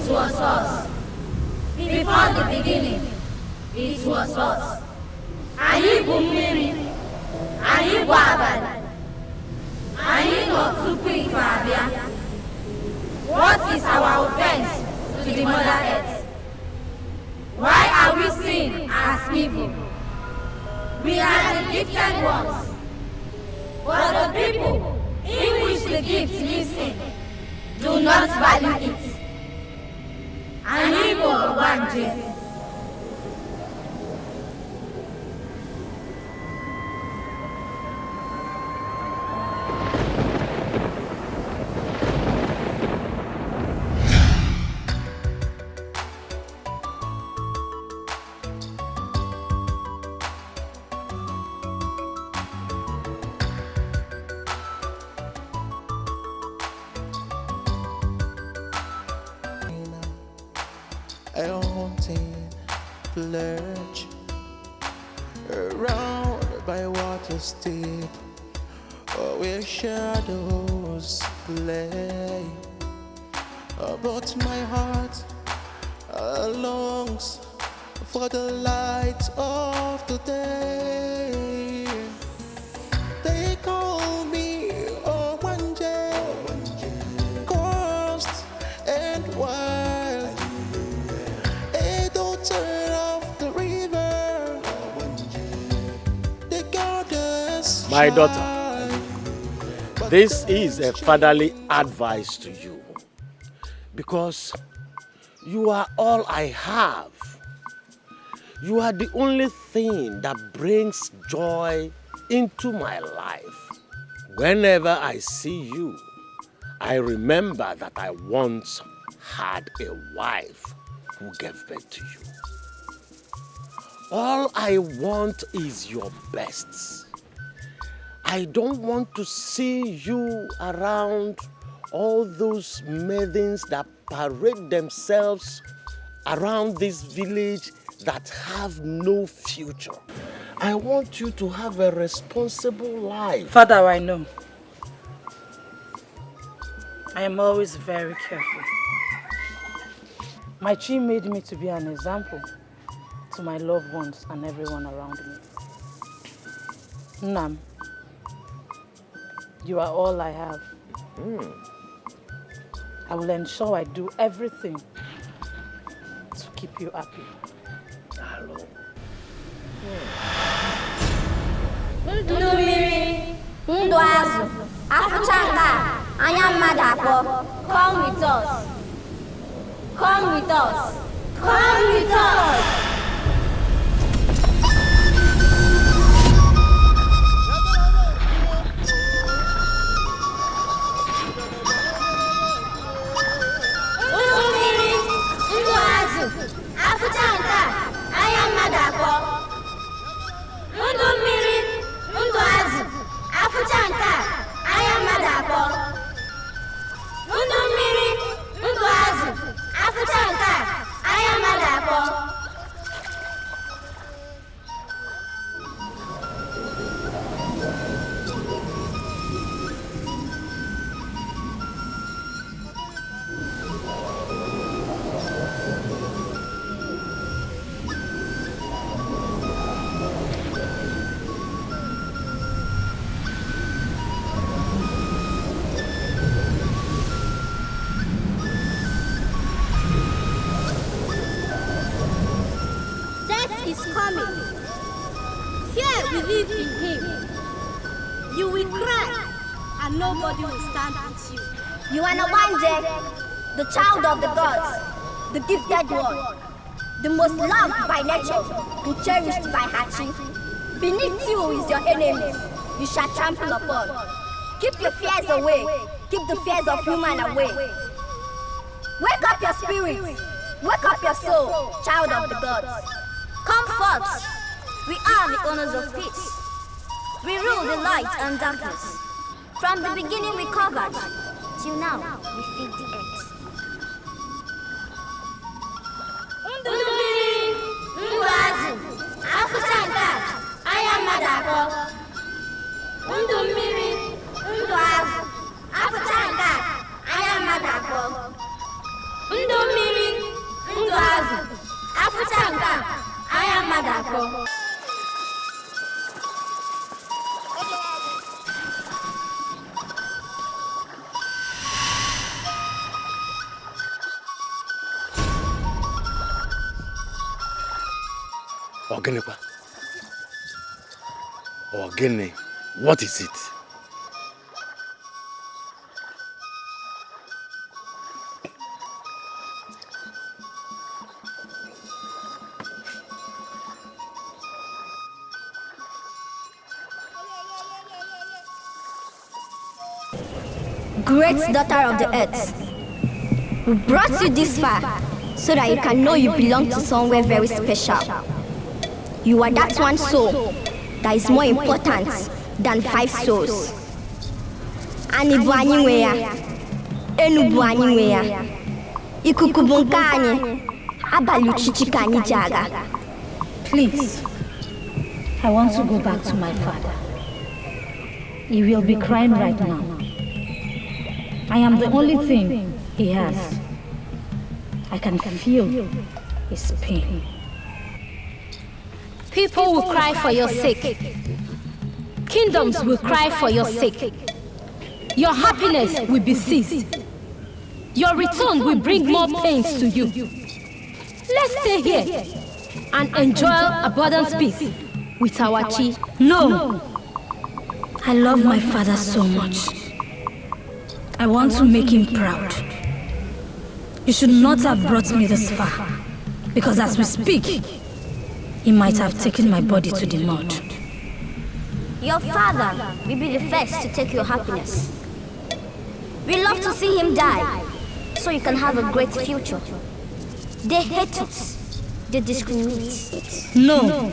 was us. Before the beginning, it was us. Anyị bụ mmiri, anyị bụ abalị, anyị nọ tupu ife abịa. What is our offense to the Mother Earth? Why are we seen as evil? We are the gifted ones, but the people in which the gift lives in do not value it. Anyị bụ ọgbanje. A haunting lurch around by water's deep, where shadows play. But my heart longs for the light of the day. They call me Owanje, cursed and wild. They don't turn off the river. The goddess. My daughter, this is a fatherly advice to you, because you are all I have. You are the only thing that brings joy into my life. Whenever I see you, I remember that I once had a wife who gave birth to you. All I want is your best. I don't want to see you around all those maidens that parade themselves around this village that have no future. I want you to have a responsible life. Father, I know. I am always very careful. My chi made me to be an example to my loved ones and everyone around me. Nnam, you are all I have. I will ensure I do everything to keep you happy. Hello. Ndummiri, ndụ azụ, afụcha nka, anya mmadụ akpọ. Come with us. Come with us. Come with us. Ndummiri, ndụ azụ, afụcha nka, anya mmadụ akpọ. Ndummiri, ndụ azụ, afụcha nka, anya mmadụ akpọ. Ndummiri, ndụ azụ, afụcha nka, anya mmadụ akpọ. Is coming. Fear will live in him. You will cry, and nobody will stand with you. You are Ndummiri, the child of the gods, the gifted one, the most loved by nature and cherished by Hachi. Beneath you is your enemy. You shall trample upon. Keep your fears away. Keep the fears of human away. Wake up your spirit. Wake up your soul, child of the gods. Come forth. We are the owners of peace. We rule the light and darkness. From the beginning we covered, till now we feed the earth. Ndummiri, ndụ azụ, afụcha nka, anya mmadụ akpọ. Ndummiri, ndụ azụ, afụcha nka, anya mmadụ akpọ. Ndummiri, Azu, Afutanga, I am Madako. Ogenepa. Ogene, what is it? Great daughter of the earth, we brought you this far so that you can know you belong to somewhere very special. You are that one soul that is more important than 5 souls. Anibu anyi ya, enubu anyi ya, ikuku bunka anyi, abali uchichi ka anyi jaga. Please, I want to go back to my father. He will be crying right now. I am the only thing he has. I can feel his pain. People will cry for your sake. Kingdoms will cry for your sake. Your happiness will be seized. Your return will bring more pains to you. Let's stay here and enjoy abundant peace with our chi. No! I love my father so much. I want to make him proud. You should not have brought me this far, because as we speak, he might have taken my body to the mud. Your father will be the first to take your happiness. We love to see him die, so you can have a great future. They hate us. They discriminate. No.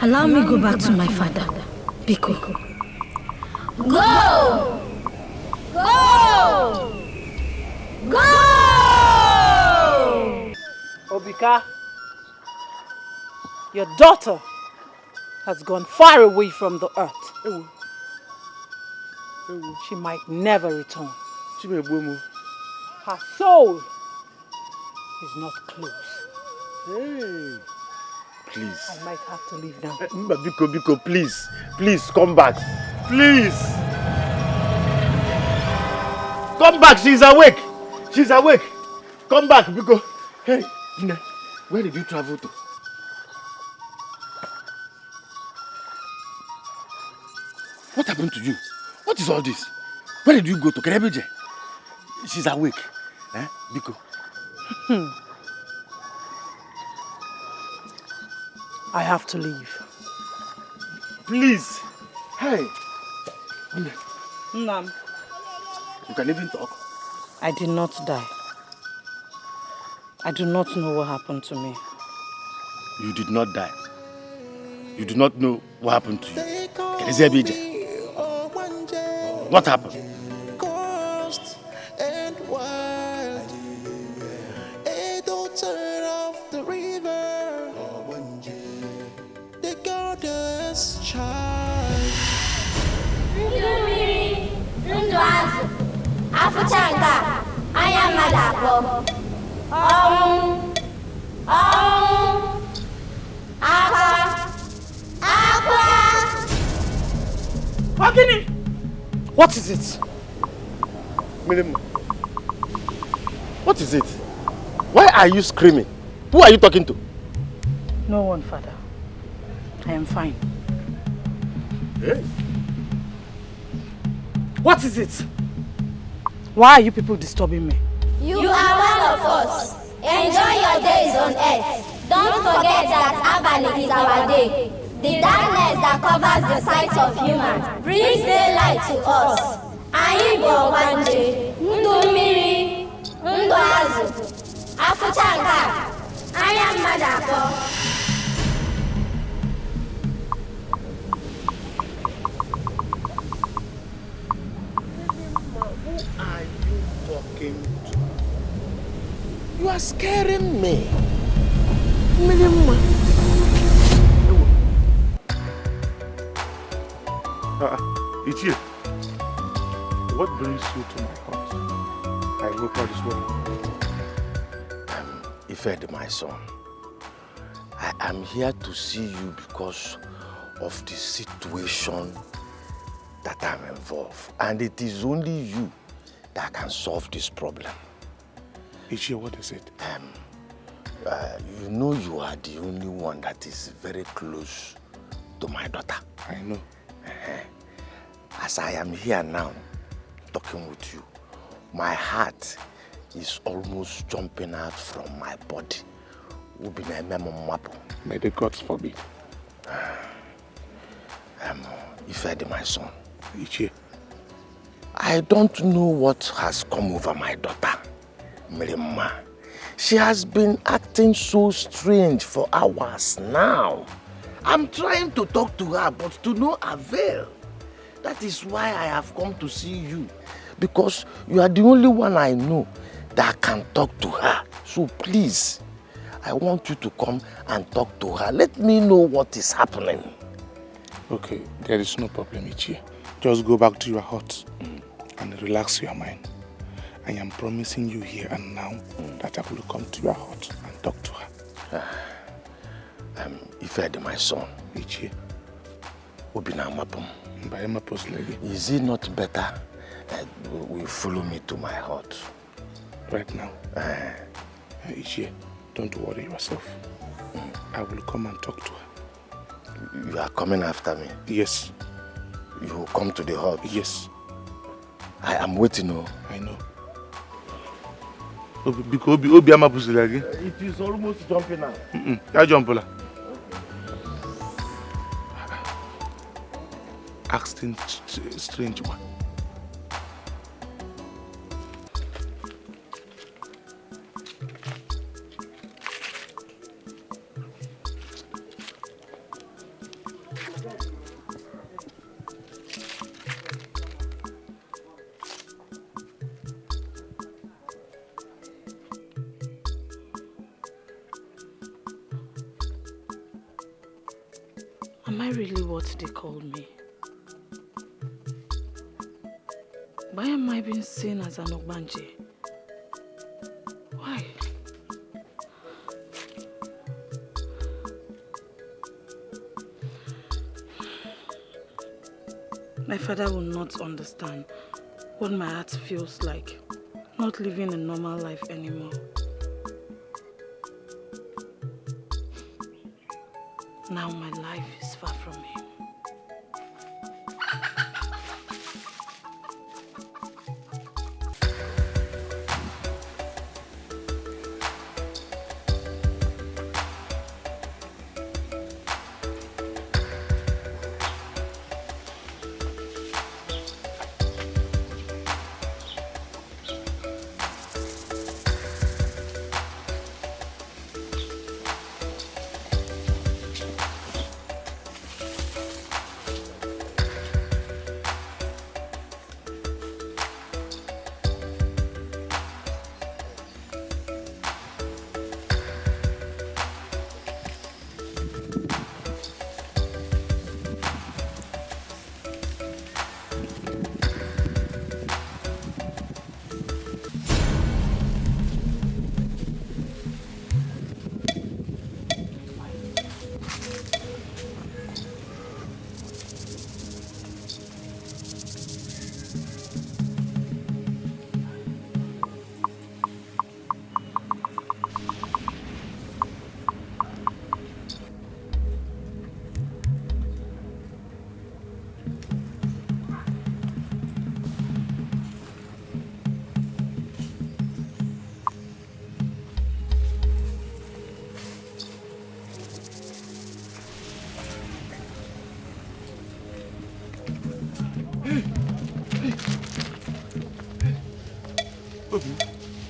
Allow me go back to my father, Biko. Go! Go! Go! Obika, your daughter has gone far away from the earth. She might never return. Her soul is not close. Hey, please. I might have to leave now. Biko, please. Please, come back. Please. Come back, she's awake. She's awake. Come back, Biko. Hey, Nina, where did you travel to? What happened to you? What is all this? Where did you go to? Kerebije? She's awake. Eh, Biko? I have to leave. Please. Hey. Nina, Nam, you can even talk. I did not die. I do not know what happened to me. You did not die. You do not know what happened to you. Kerebije. What happened? Cursed and wild, a daughter of the river, the goddess child. Ndummiri, Nduazu, Afutanga, I am Madako. Agini! What is it? Miriam, what is it? Why are you screaming? Who are you talking to? No one, Father. I am fine. Hey. What is it? Why are you people disturbing me? You are one of us. Enjoy your days on earth. Don't forget that Abani is our day. The darkness that covers the sight of humans brings daylight to us. Aibo Wanje, Ndummiri, Nduazu, Afutanga, I am Madako. Who are you talking to? You are scaring me. Miriam. It's you. What brings you to my house? I hope all is well. Ifed, my son, I am here to see you because of the situation that I'm involved. And it is only you that can solve this problem. Ichie, what is it? You know you are the only one that is very close to my daughter. I know. As I am here now, talking with you, my heart is almost jumping out from my body. May the gods forbid. Ifed, my son. Ichie. I don't know what has come over my daughter, Mirima. She has been acting so strange for hours now. I'm trying to talk to her, but to no avail. That is why I have come to see you. Because you are the only one I know that can talk to her. So please, I want you to come and talk to her. Let me know what is happening. Okay, there is no problem, Ichie. Just go back to your hut and relax your mind. I am promising you here and now that I will come to your hut and talk to her. Ifed, my son. Ichie. Is it not better that you follow me to my hut? Right now? Ichie, don't worry yourself. I will come and talk to her. You are coming after me? Yes. You will come to the hut? Yes. I am waiting. Oh. I know. It is almost jumping now. I jump. Acting strange one. Am I really what they call me? Why am I being seen as an Ogbanje? Why? My father will not understand what my heart feels like, not living a normal life anymore. Now my life is far from him.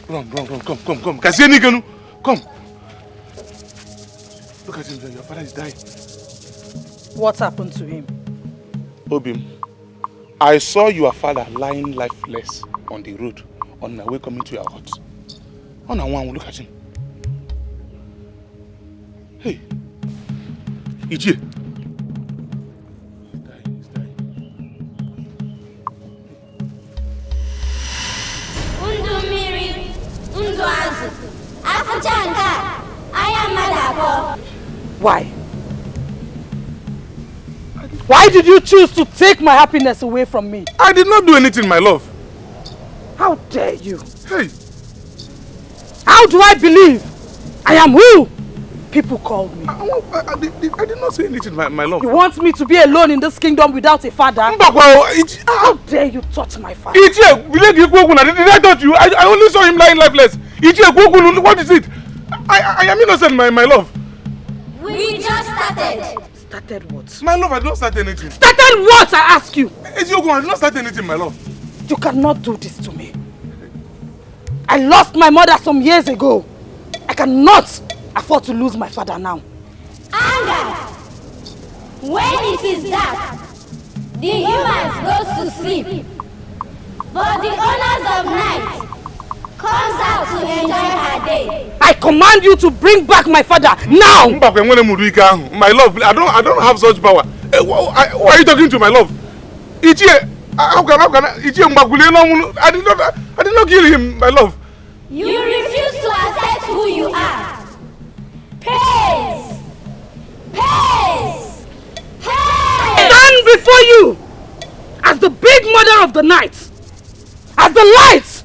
Run, come. Kasieniganu, come. Look at him, your father is dying. What happened to him? Obim, I saw your father lying lifeless on the road on the way coming to your hut. On a one, look at him. Hey, Ichie. He's dying. Ndummiri, Nduazu, Afụcha nke a, Why? Why did you choose to take my happiness away from me? I did not do anything, my love. How dare you? Hey. How do I believe I am who people called me? I did not say anything, my love. You want me to be alone in this kingdom without a father? How dare you touch my father? Did I touch you? I only saw him lying lifeless. What is it? I am innocent, my love. We just started. Started what? My love, I did not start anything. Started what, I ask you? I did not start anything, my love. You cannot do this to me. I lost my mother some years ago. I cannot afford to lose my father now. Anger. When it is dark, the humans goes to sleep. But the owners of night comes out to enjoy her day. I command you to bring back my father now! My love, I don't have such power. Who are you talking to, my love? How can I did not kill him, my love. You refuse to accept who you are. Pace! Pace! Hey! Stand before you as the big mother of the night, as the light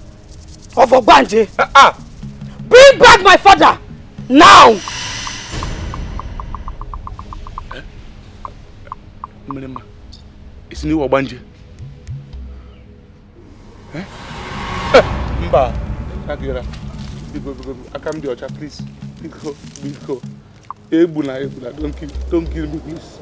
of Ogbanje. Bring back my father now! Mrema, it's new Ogbanje. Mba, Akira, Akam di Ocha, please. Biko. Ebuna, don't kill me, please.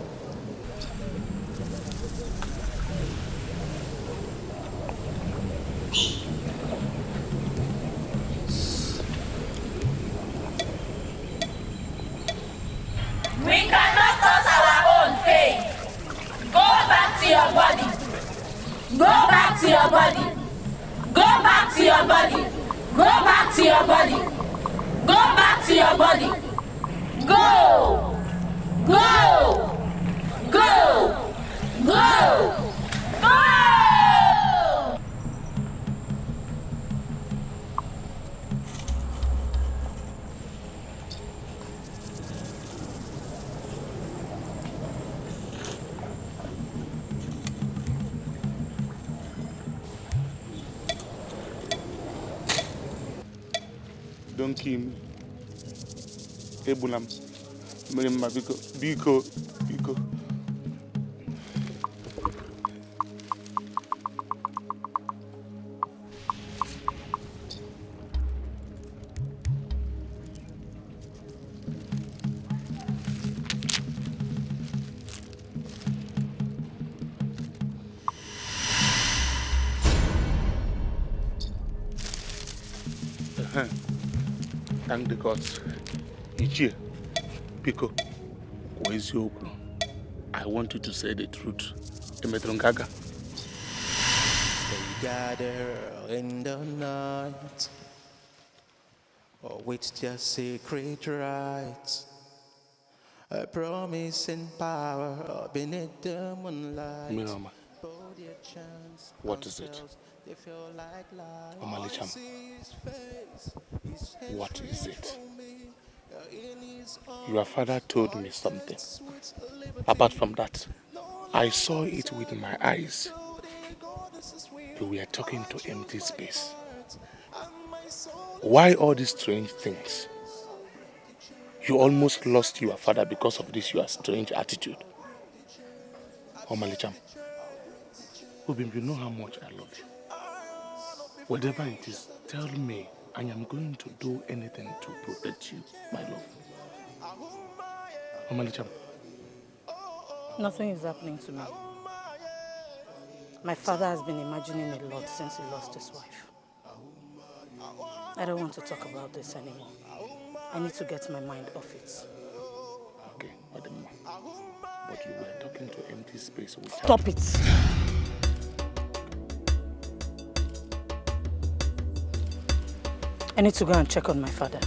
We cannot cause our own pain. Go back to your body. Go back to your body. Go back to your body. Go back to your body. Go back to your body. Go. Go. Go. Go. Go. Don't kill me. Ebulam. Mrema, Biko. Thank the gods. Ichie, Biko, Kweziokwu. I want you to say the truth. Emetrongaga. They gather in the night, with their secret rites, a promise and power beneath the moonlight. Mirama, what is it? Omalicham, what is it? Your father told me something. Apart from that, I saw it with my eyes. We were talking to empty space. Why all these strange things? You almost lost your father because of this your strange attitude. Omalicham, Obim, you know how much I love you. Whatever it is, tell me. I am going to do anything to protect you, my love. Omalicham. Nothing is happening to me. My father has been imagining a lot since he lost his wife. I don't want to talk about this anymore. I need to get my mind off it. Okay, Madam. But you were talking to empty space with her. Stop it! I need to go and check on my father.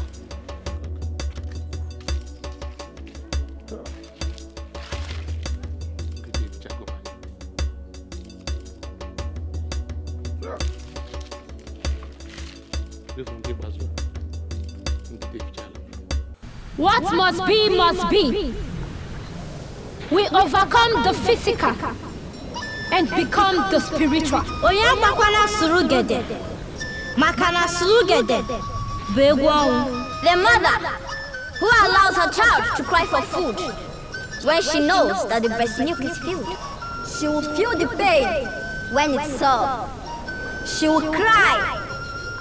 What must be, must be. We overcome the physical and become the spiritual. Oyambakwana surugede. Makana surugede. The mother who allows her child to cry for food when she knows that the breast milk is filled. She will feel the pain when it's served. She will cry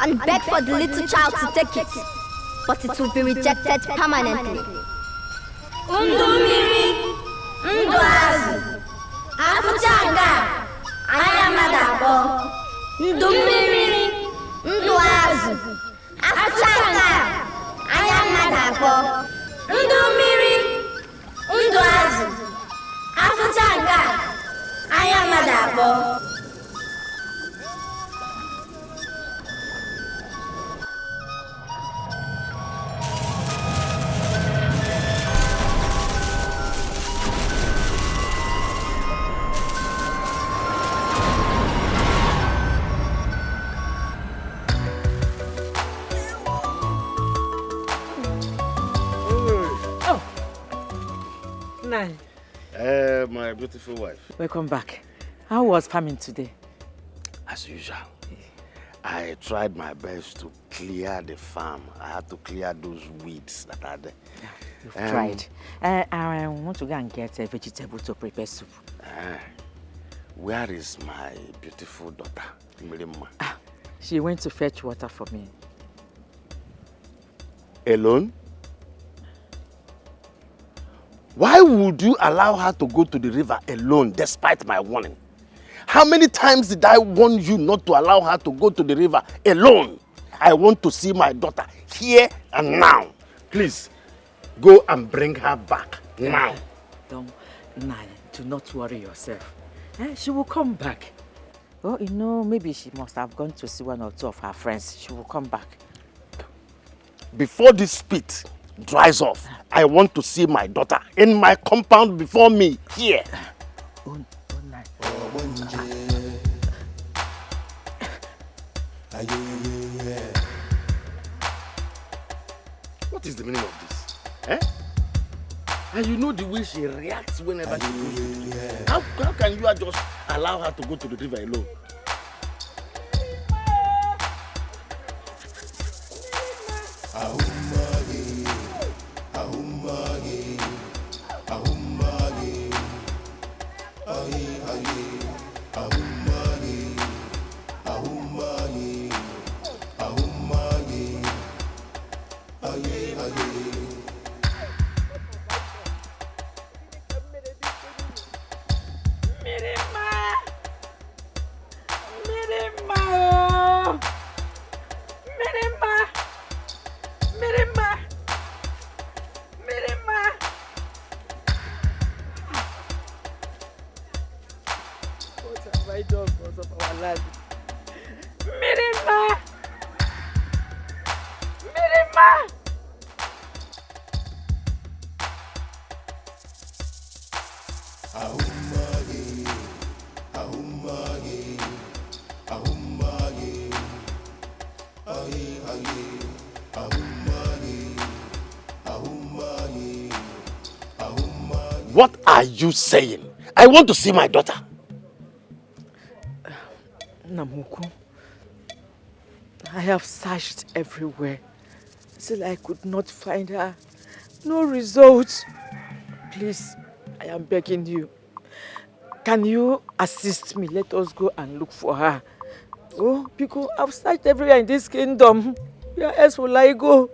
and beg for the little child to take it, but it will be rejected permanently. Ndummiri, Nduazu, Afutanga, Ayamadabo. Ndummiri, Nduazu, Afutanga, Ayamadabo. Ndummiri, Nduazu, Afutanga, Ayamadabo. Nine. My beautiful wife. Welcome back. How was farming today? As usual. I tried my best to clear the farm. I had to clear those weeds that are there. Yeah, you've tried. I want to go and get a vegetable to prepare soup. Where is my beautiful daughter, Mirima? She went to fetch water for me. Alone? Why would you allow her to go to the river alone despite my warning? How many times did I warn you not to allow her to go to the river alone? I want to see my daughter here and now. Please, go and bring her back now. Do not worry yourself. She will come back. Oh, you know, maybe she must have gone to see one or two of her friends. She will come back. Before this spit dries off, I want to see my daughter in my compound before me here. What is the meaning of this? And you know the way she reacts whenever she goes to the river. How can you just allow her to go to the river alone? What are you saying? I want to see my daughter. Namuku, I have searched everywhere. Still I could not find her. No results. Please, I am begging you. Can you assist me? Let us go and look for her. Oh, because I've searched everywhere in this kingdom. Where else will I go?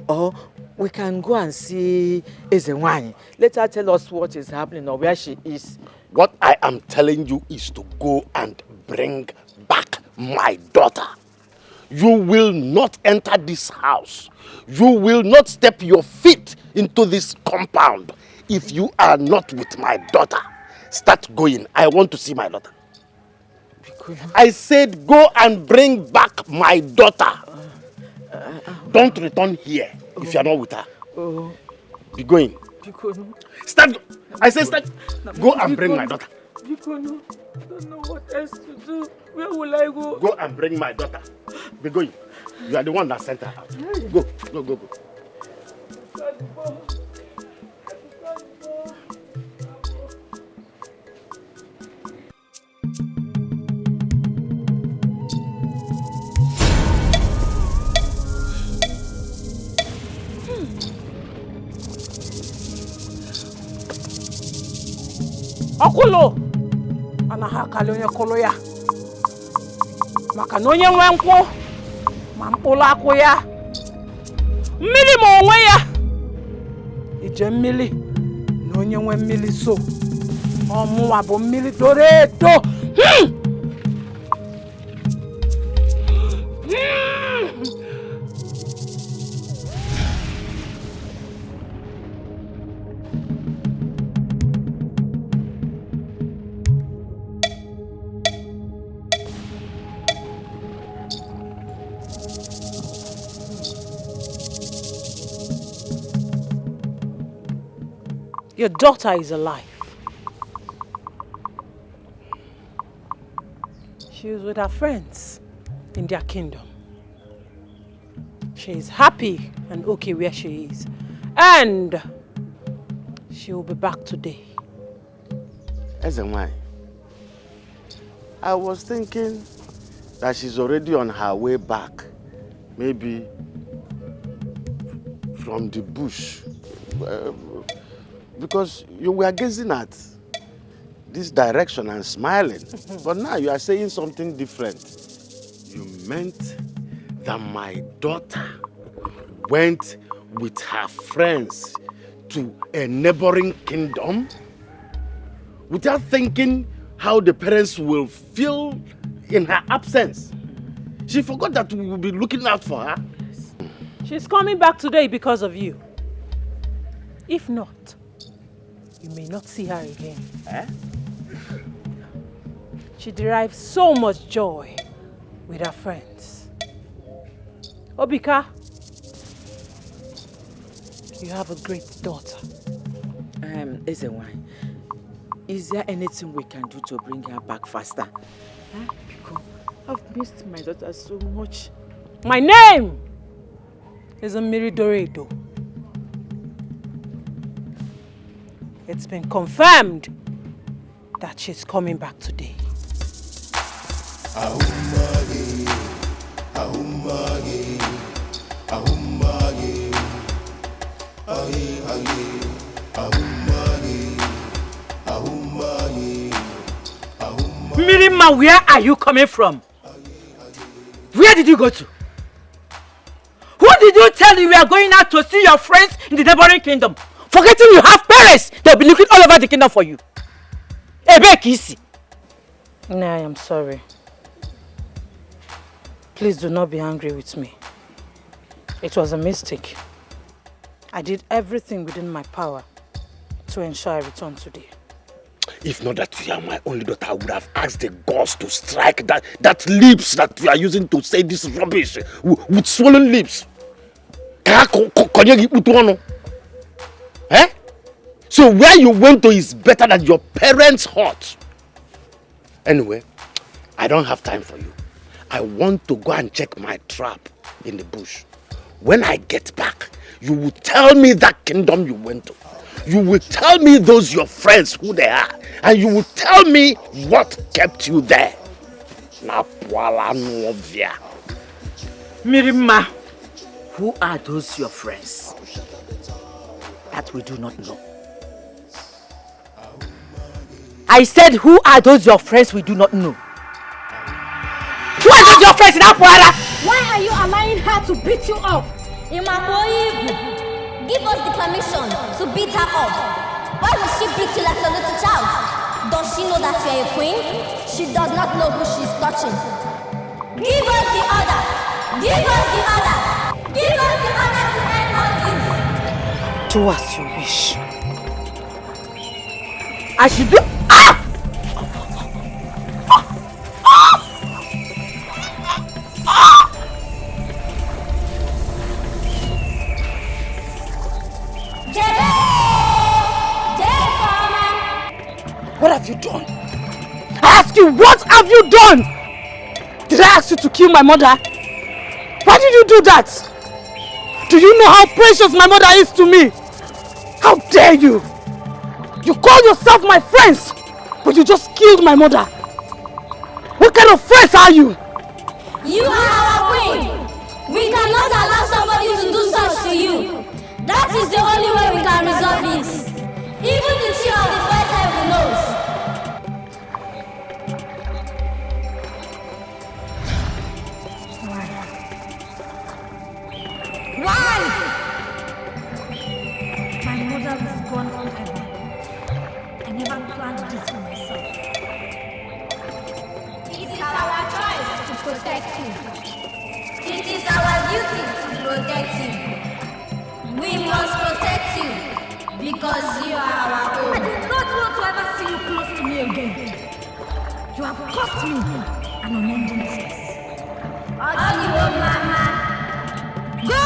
Or we can go and see Ezenwani. Let her tell us what is happening or where she is. What I am telling you is to go and bring back my daughter. You will not enter this house. You will not step your feet into this compound if you are not with my daughter. Start going. I want to see my daughter. I said go and bring back my daughter. Don't return here if you are not with her. Be going. Start. I said start. Go and bring my daughter. I don't know what else to do. Where will I go? Go and bring my daughter. Be going. You are the one that sent her out. Go. Okulo anahakali onye kolo ya maka na onye nwe nkwụ ma mkpụrụ akwụ ya mmiri ma onwe ya ije mmiri na onye nwe mmiri so ọmụwa bụ mmiri doro edo. Your daughter is alive. She is with her friends in their kingdom. She is happy and okay where she is. And she will be back today. Ezenwai, I was thinking that she's already on her way back. Maybe from the bush. Because you were gazing at this direction and smiling. But now you are saying something different. You meant that my daughter went with her friends to a neighboring kingdom without thinking how the parents will feel in her absence. She forgot that we will be looking out for her. She's coming back today because of you. If not, you may not see her again. Eh? She derives so much joy with her friends. Obika, you have a great daughter. Ezenwai, is there anything we can do to bring her back faster? Because I've missed my daughter so much. My name is Ndummiri Doredo. It's been confirmed that she's coming back today. Ahumage, ahumage, ahumage, aye, aye, ahumage, ahumage, ahumage. Mirima, where are you coming from? Where did you go to? Who did you tell you are going out to see your friends in the neighboring kingdom? Forgetting you have parents, they'll be looking all over the kingdom for you. Ebe Kisi. No, I am sorry. Please do not be angry with me. It was a mistake. I did everything within my power to ensure I return today. If not that you are my only daughter, I would have asked the gods to strike that lips that you are using to say this rubbish with swollen lips. Eh? So where you went to is better than your parents' hut. Anyway, I don't have time for you. I want to go and check my trap in the bush. When I get back, you will tell me that kingdom you went to. You will tell me those your friends, who they are. And you will tell me what kept you there. Mirima, who are those your friends? That we do not know. I said, who are those your friends we do not know? Who are those your friends in Apuara? Why are you allowing her to beat you up? Imakoibu, give us the permission to beat her up. Why would she beat you like a little child? Does she know that you are a queen? She does not know who she is touching. Give us the order. Give us the order. Give us the order to end all this. Do as you wish. I should do. What have you done? I ask you, what have you done? Did I ask you to kill my mother? Why did you do that? Do you know how precious my mother is to me? How dare you? You call yourself my friends, but you just killed my mother. What kind of friends are you? You are our queen. We cannot allow somebody to do such to you. That is the only way we can resolve this. Even the chair of the first heaven knows. Why? My mother is gone forever. I never planned this for myself. It is our choice to protect you. It is our duty to protect you. We must protect you because you are our I own. do not want to ever see you close to me again. You have cost me an unending tears. Only one mama. Go!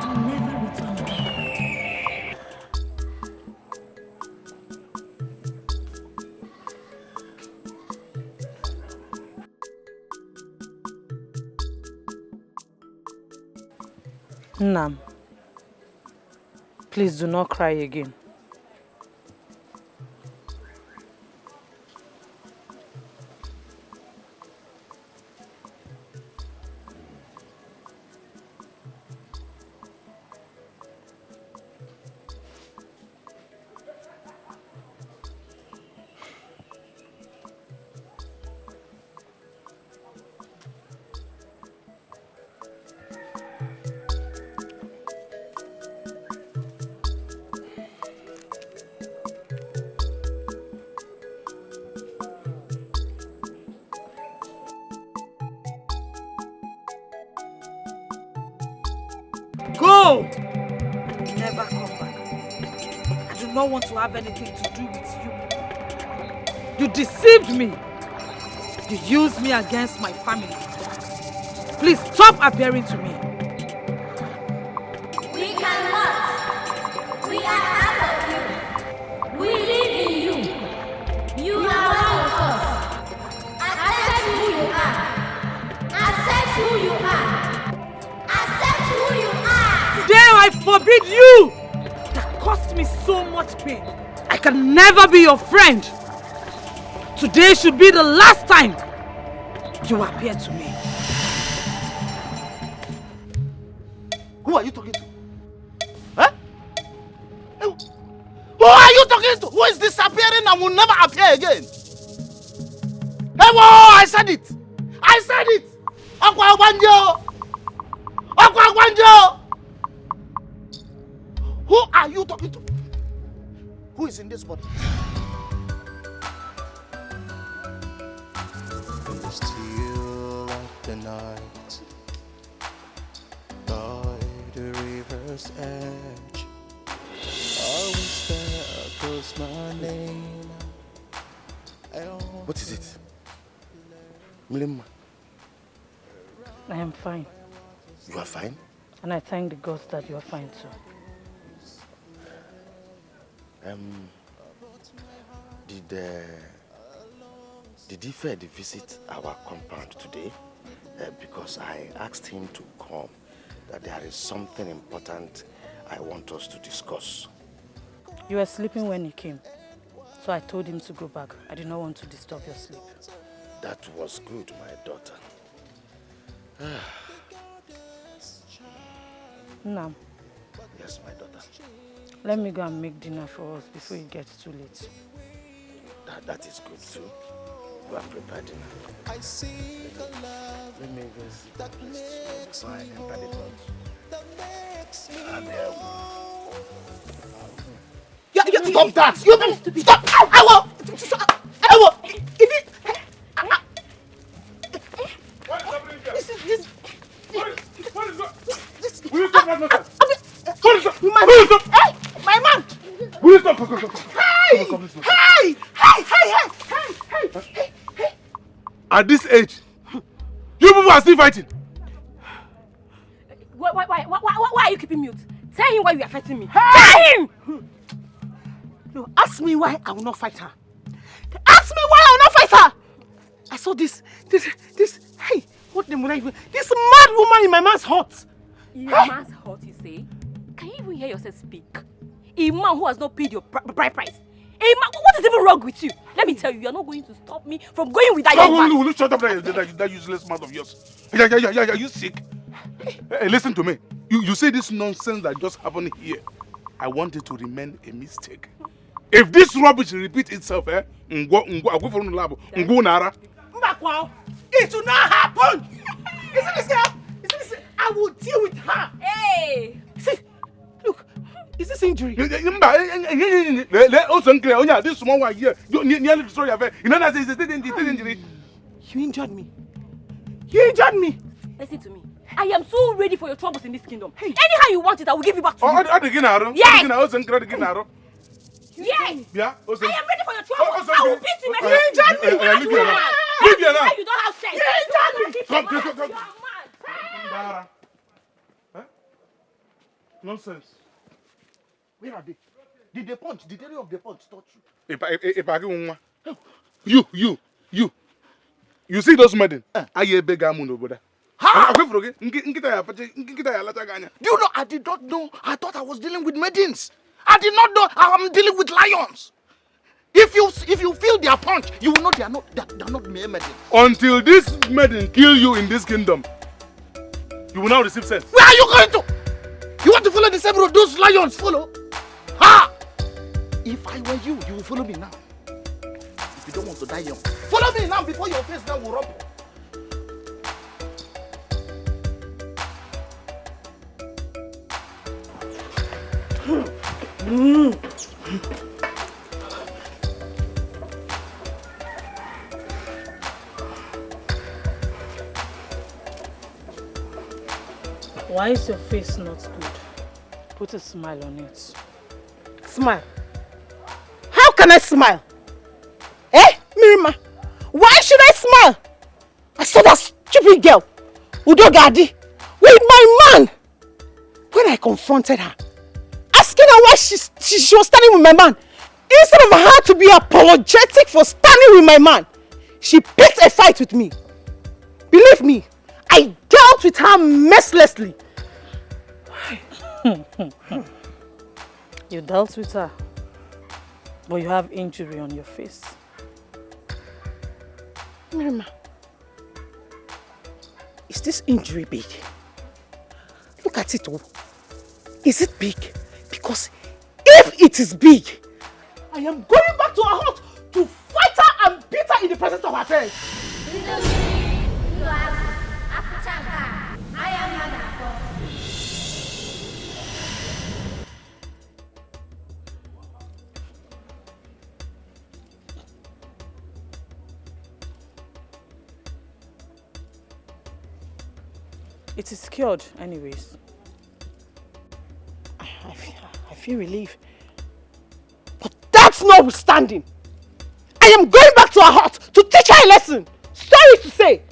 I'll never return again. Nam, please do not cry again. Go! Never come back. I do not want to have anything to do with you. You deceived me. You used me against my family. Please stop appearing to me. We cannot. We are out of you. We live in you. You are one of us. Accept who you are. Accept who you are. Accept who you are. Today I forbid you! That cost me so much pain. I can never be your friend. Today should be the last time you appear to me. Who are you talking to? Huh? Who are you talking to? Who is disappearing and will never appear again? Hey, whoa, I said it! I said it! Akwa Agbanjo! Akwa Agbanjo! Who are you talking to? Who is in this body? In the still of the night, by the river's edge, I whisper across my name. What is it? Mlimma, I am fine. you are fine? And I thank the gods that you are fine too. Did Ife visit our compound today? Because I asked him to come, that there is something important I want us to discuss. You were sleeping when he came, so I told him to go back. I did not want to disturb your sleep. That was good, my daughter. Now, Yes, my daughter. let me go and make dinner for us before it gets too late. That is good too. You are prepared dinner. I see the love Let me go see that makes before I me enter the whole, house. that makes me There. whole. Stop that! You stop! I will! If it... What is happening here? This... What is that? Will you stop that nonsense? What is that? Will you stop? Hey! My man! Will you stop? Come. Hey! Come, listen. Hey! Hey! At this age, you people are still fighting. Why are you keeping mute? Tell him why you are fighting me. Hey! Tell him! No, ask me why I will not fight her. Ask me why I will not fight her! I saw this, hey, what the even? This mad woman in my man's hut. In a man's heart, you say? Can you even hear yourself speak? A man who has not paid your bride price. A man, what is even wrong with you? Let me tell you, you are not going to stop me from going with that young man. Will you shut up that useless mouth of yours? Yeah, are you sick? Hey, listen to me. You say this nonsense that just happened here. I want it to remain a mistake. If this rubbish repeats itself, I'll go for a lab. It will not happen. Isn't this? I will deal with her. Hey! See, look, is this injury? This small one here, you nearly destroy your face. You know that it's injury. You injured me. Listen to me. I am so ready for your troubles in this kingdom. Hey. Anyhow you want it, I will give you back to you. Yes! Yes! Yeah? I am ready for your troubles. I will beat you, man. You injured me! Leave me alone. Leave me alone. You don't have sense. You injured me! Come. You are mad. Huh? Nonsense. Where are they? Did they punch? Did any of the punch touch you? You see those men? I hear big amun over there. Do you know, I did not know. I thought I was dealing with maidens. I did not know I'm dealing with lions. If you feel their punch, you will know they're not mere maidens. Until this maiden kill you in this kingdom, you will now receive sense. Where are you going to? You want to follow the same road those lions follow? Ha! If I were you, you will follow me now. If you don't want to die young, follow me now before your face now will rumble. Why is your face not good? Put a smile on it. Smile? How can I smile? Mirima, why should I smile? I saw that stupid girl, Udogadi, with my man. When I confronted her, asking her why she was standing with my man, instead of her to be apologetic for standing with my man, she picked a fight with me. Believe me, I dealt with her mercilessly. You dealt with her, but you have injury on your face. Mirima, is this injury big? Look at it all. Is it big? Because if it is big, I am going back to her hut to fight her and beat her in the presence of her parents. It is cured anyways. I feel relief. But that's notwithstanding. I am going back to her hut to teach her a lesson. Sorry to say,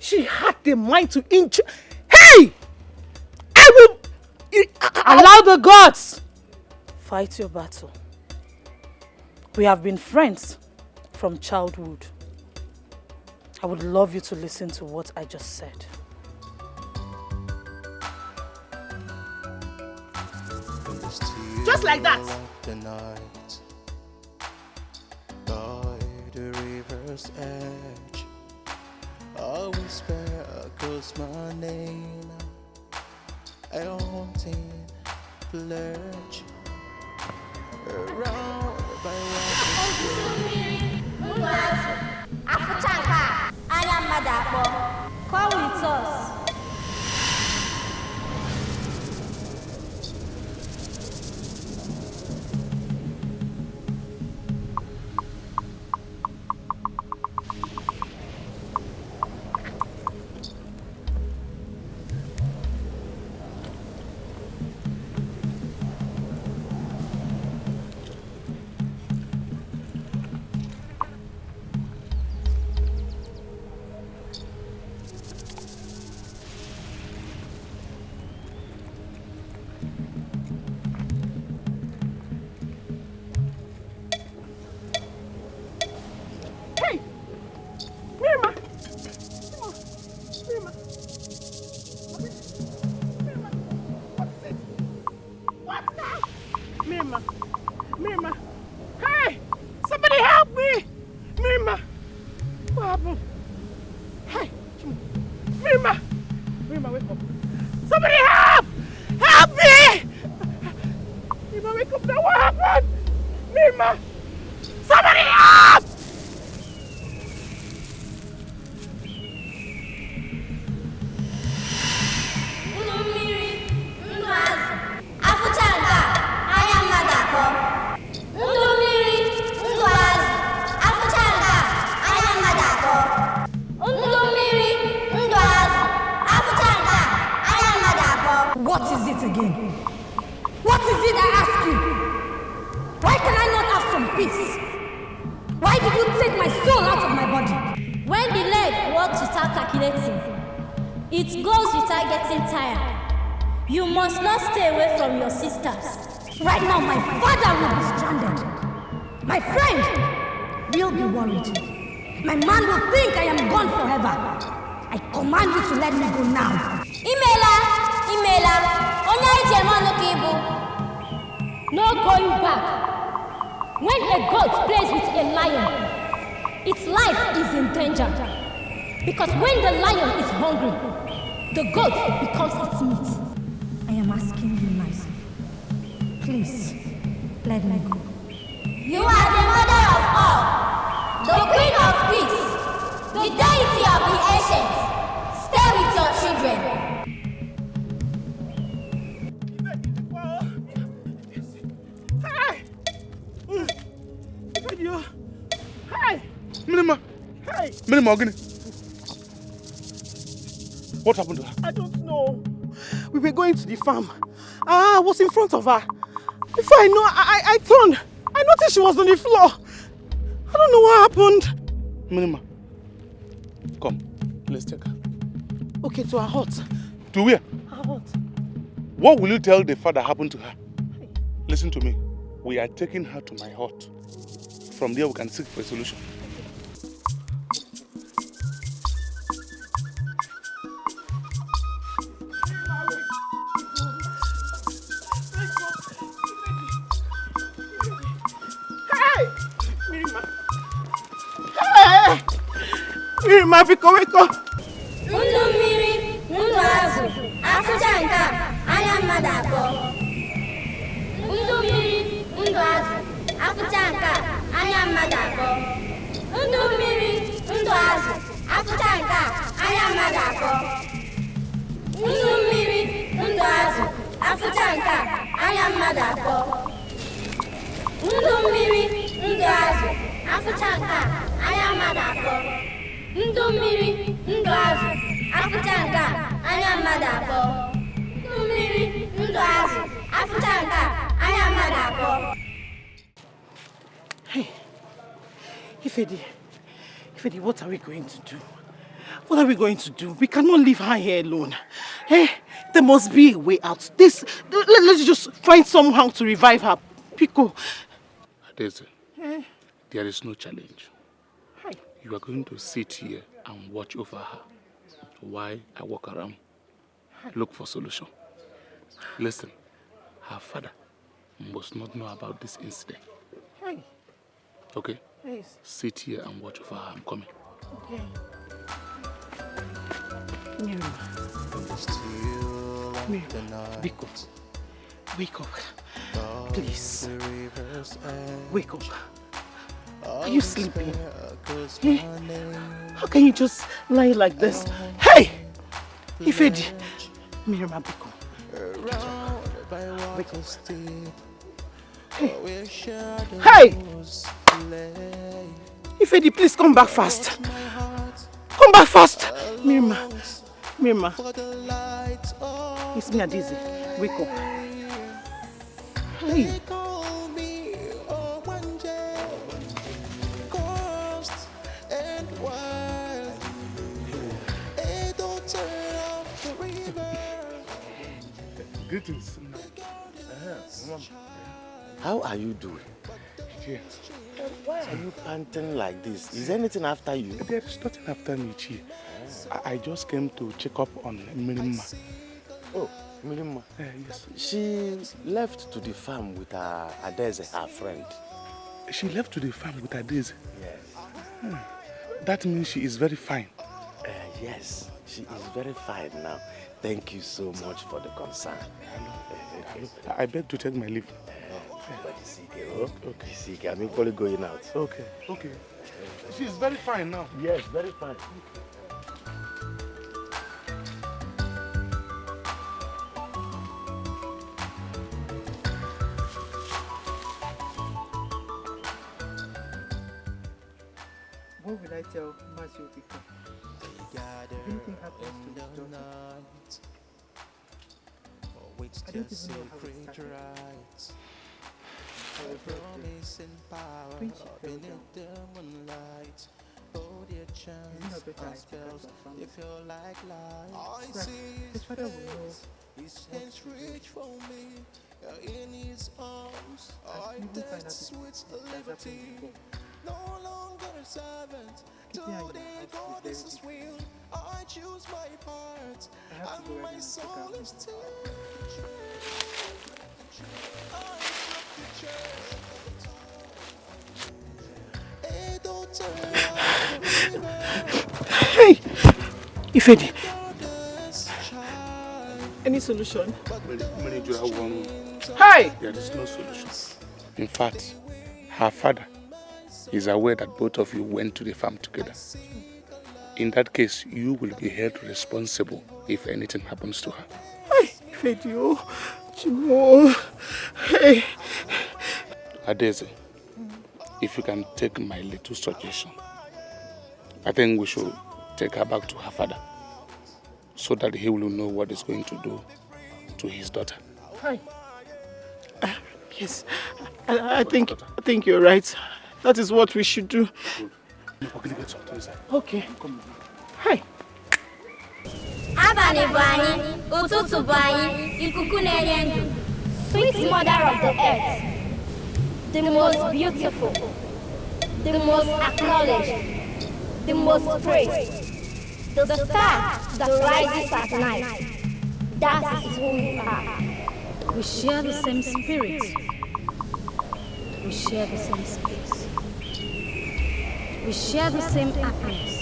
she had the mind to injure. Hey! I will... Allow the gods fight your battle. We have been friends from childhood. I would love you to listen to what I just said. Just like that. Tonight, by the river's edge, I whisper across my name, a haunting pledge around by Afuchanka, Ayamadabo, come with us. Mirima! Mirima! Hey! Somebody help me! Mirima! What happened? Hey! Mirima! Mirima, wake up! Somebody help! Help me! Mirima, wake up now! What happened? Mirima! Somebody help! Ndummiri, Ndụazụ, Afụchanga, anya mmadụ abụọ. Ndummiri, Ndụazụ, Afụchanga, anya mmadụ abụọ. Ndummiri, Ndụazụ, Afụchanga, anya mmadụ abụọ. What is it again? What is it, I ask you? Why can I not have some peace? Why did you take my soul out of my body? When the leg walks without calculating, it goes without getting tired. You must not stay away from your sisters. Right now, my father will be stranded. My friend will be worried. My man will think I am gone forever. I command you to let me go now. Imela, onye ije mmanụ ka ịbụ. No going back. When a goat plays with a lion, its life is in danger. Because when the lion is hungry, the goat becomes its meat. I am asking you nicely. Please, let me go. You are the mother of all, the queen of peace, the deity of the ancients. Stay with your children. Hi! Mirima! Hey! Mirima, Ogini! What happened to her? I don't know. We were going to the farm. I was in front of her. Before I know, I turned. I noticed she was on the floor. I don't know what happened. Mirima, come. Let's take her. Okay, to her hut. To where? Her hut. What will you tell the father happened to her? Listen to me. We are taking her to my hut. From there, we can seek for a solution. Mirima, biko, wake up. Ndummiri, Ndụazụ, Afụchanga, anya mmadụ abụọ. Ndummiri, Ndụazụ, Afụchanga, anya mmadụ abụọ. Ndummiri, Ndụazụ, Afụchanga, anya mmadụ abụọ. Ndummiri, Ndụazụ, Afụchanga, anya mmadụ abụọ. Ndummiri, Ndụazụ, Afụchanga, anya mmadụ abụọ. Ndummiri, Ndụazụ, Afụchanga, anya mmadụ abụọ. Ndummiri, Ndụazụ, Afụchanga, anya mmadụ abụọ. Hey, Ifedi, what are we going to do? What are we going to do? We cannot leave her here alone. Hey, there must be a way out. Let's just find somehow to revive her. Pico. Adeze, there is no challenge. You are going to sit here and watch over her while I walk around, look for solution. Listen, her father must not know about this incident. Okay? Yes. Sit here and watch over her. I'm coming. Okay. Mirima, Biko, wake up. Please. Wake up. Are you sleeping? Eh? How can you just lie like this? Hey! Ifedi! Mirima, Biko. Wake up. Hey! Ifedi, please come back fast. Come back fast! Mirima. It's me, Adeze. Wake up. Hey! Greetings. How are you doing? Yeah. Why are you panting like this? Is anything after you? There is nothing after me, Chi. I just came to check up on Mirima. Oh, Milima, Yes. she left to the farm with her Adeze, her friend. She left to the farm with her days. Yes. That means she is very fine. Yes, she is very fine now. Thank you so much for the concern. Hello. I beg to take my leave. Okay. I'm equally going out. Okay. Okay. She is very fine now. Yes, very fine. What will I tell Mazio Bika? Anything happens to his daughter, I don't even know how it started. I was not when she fell down. Is it not better I take her to her family? So his father will know what to do. And we will find out if it has happened before. Keeping her in the house is very difficult. I have to go ahead and take her home. Hey! Ifedi! Any solution? Hey! There is no solution. In fact, her father is aware that both of you went to the farm together. In that case, you will be held responsible if anything happens to her. Hey! Ifedi, oh! Chimo! Hey! Adeze, if you can take my little suggestion, I think we should take her back to her father so that he will know what he's going to do to his daughter. Hi. Yes, I think you're right. That is what we should do. Okay. Hi. Abalị bụ anyị, ụtụtụ bụ anyị, ikuku na-enye ndụ. Sweet mother of the earth, the most beautiful, the most acknowledged, the most praised, the star that rises at night. That is who you are. We share the same spirit. We share the same space. We share the same happiness.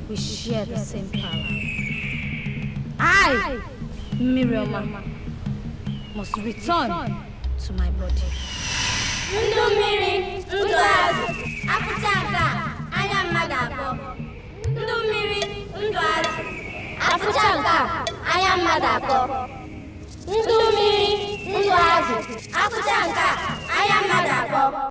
We share the same power. I, Miriam, must return to my body. Ndummiri, ndụ azụ, afụcha nke a, anya mmadụ abụọ. Ndummiri, ndụ azụ, afụcha nke a, anya mmadụ abụọ. Ndummiri, ndụ azụ, afụcha nke a, anya mmadụ abụọ.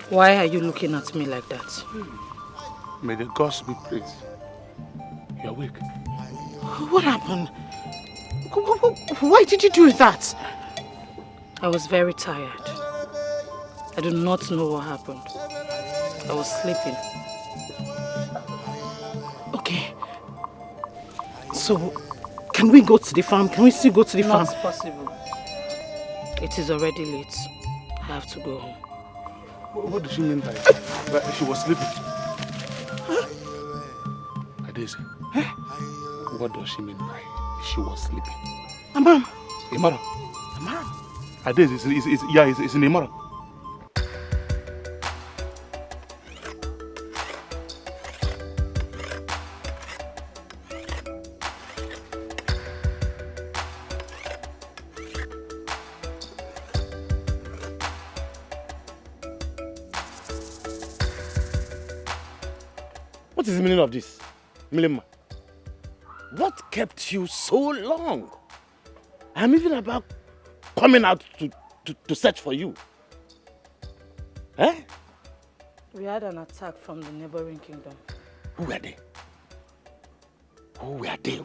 Why are you looking at me like that? May the gods be praised. You're awake. What happened? Why did you do that? I was very tired. I do not know what happened. I was sleeping. Okay. So, can we go to the farm? Can we still go to the farm? Not possible. It is already late. I have to go home. What does she mean by that? She was sleeping? Huh? Adeze, what does she mean by she was sleeping? Amam. Imara. Amam. Adeze, it's in Imara. What is the meaning of this, Milima? What kept you so long? I'm even about coming out to search for you. Eh? We had an attack from the neighboring kingdom. Who were they? Who were they?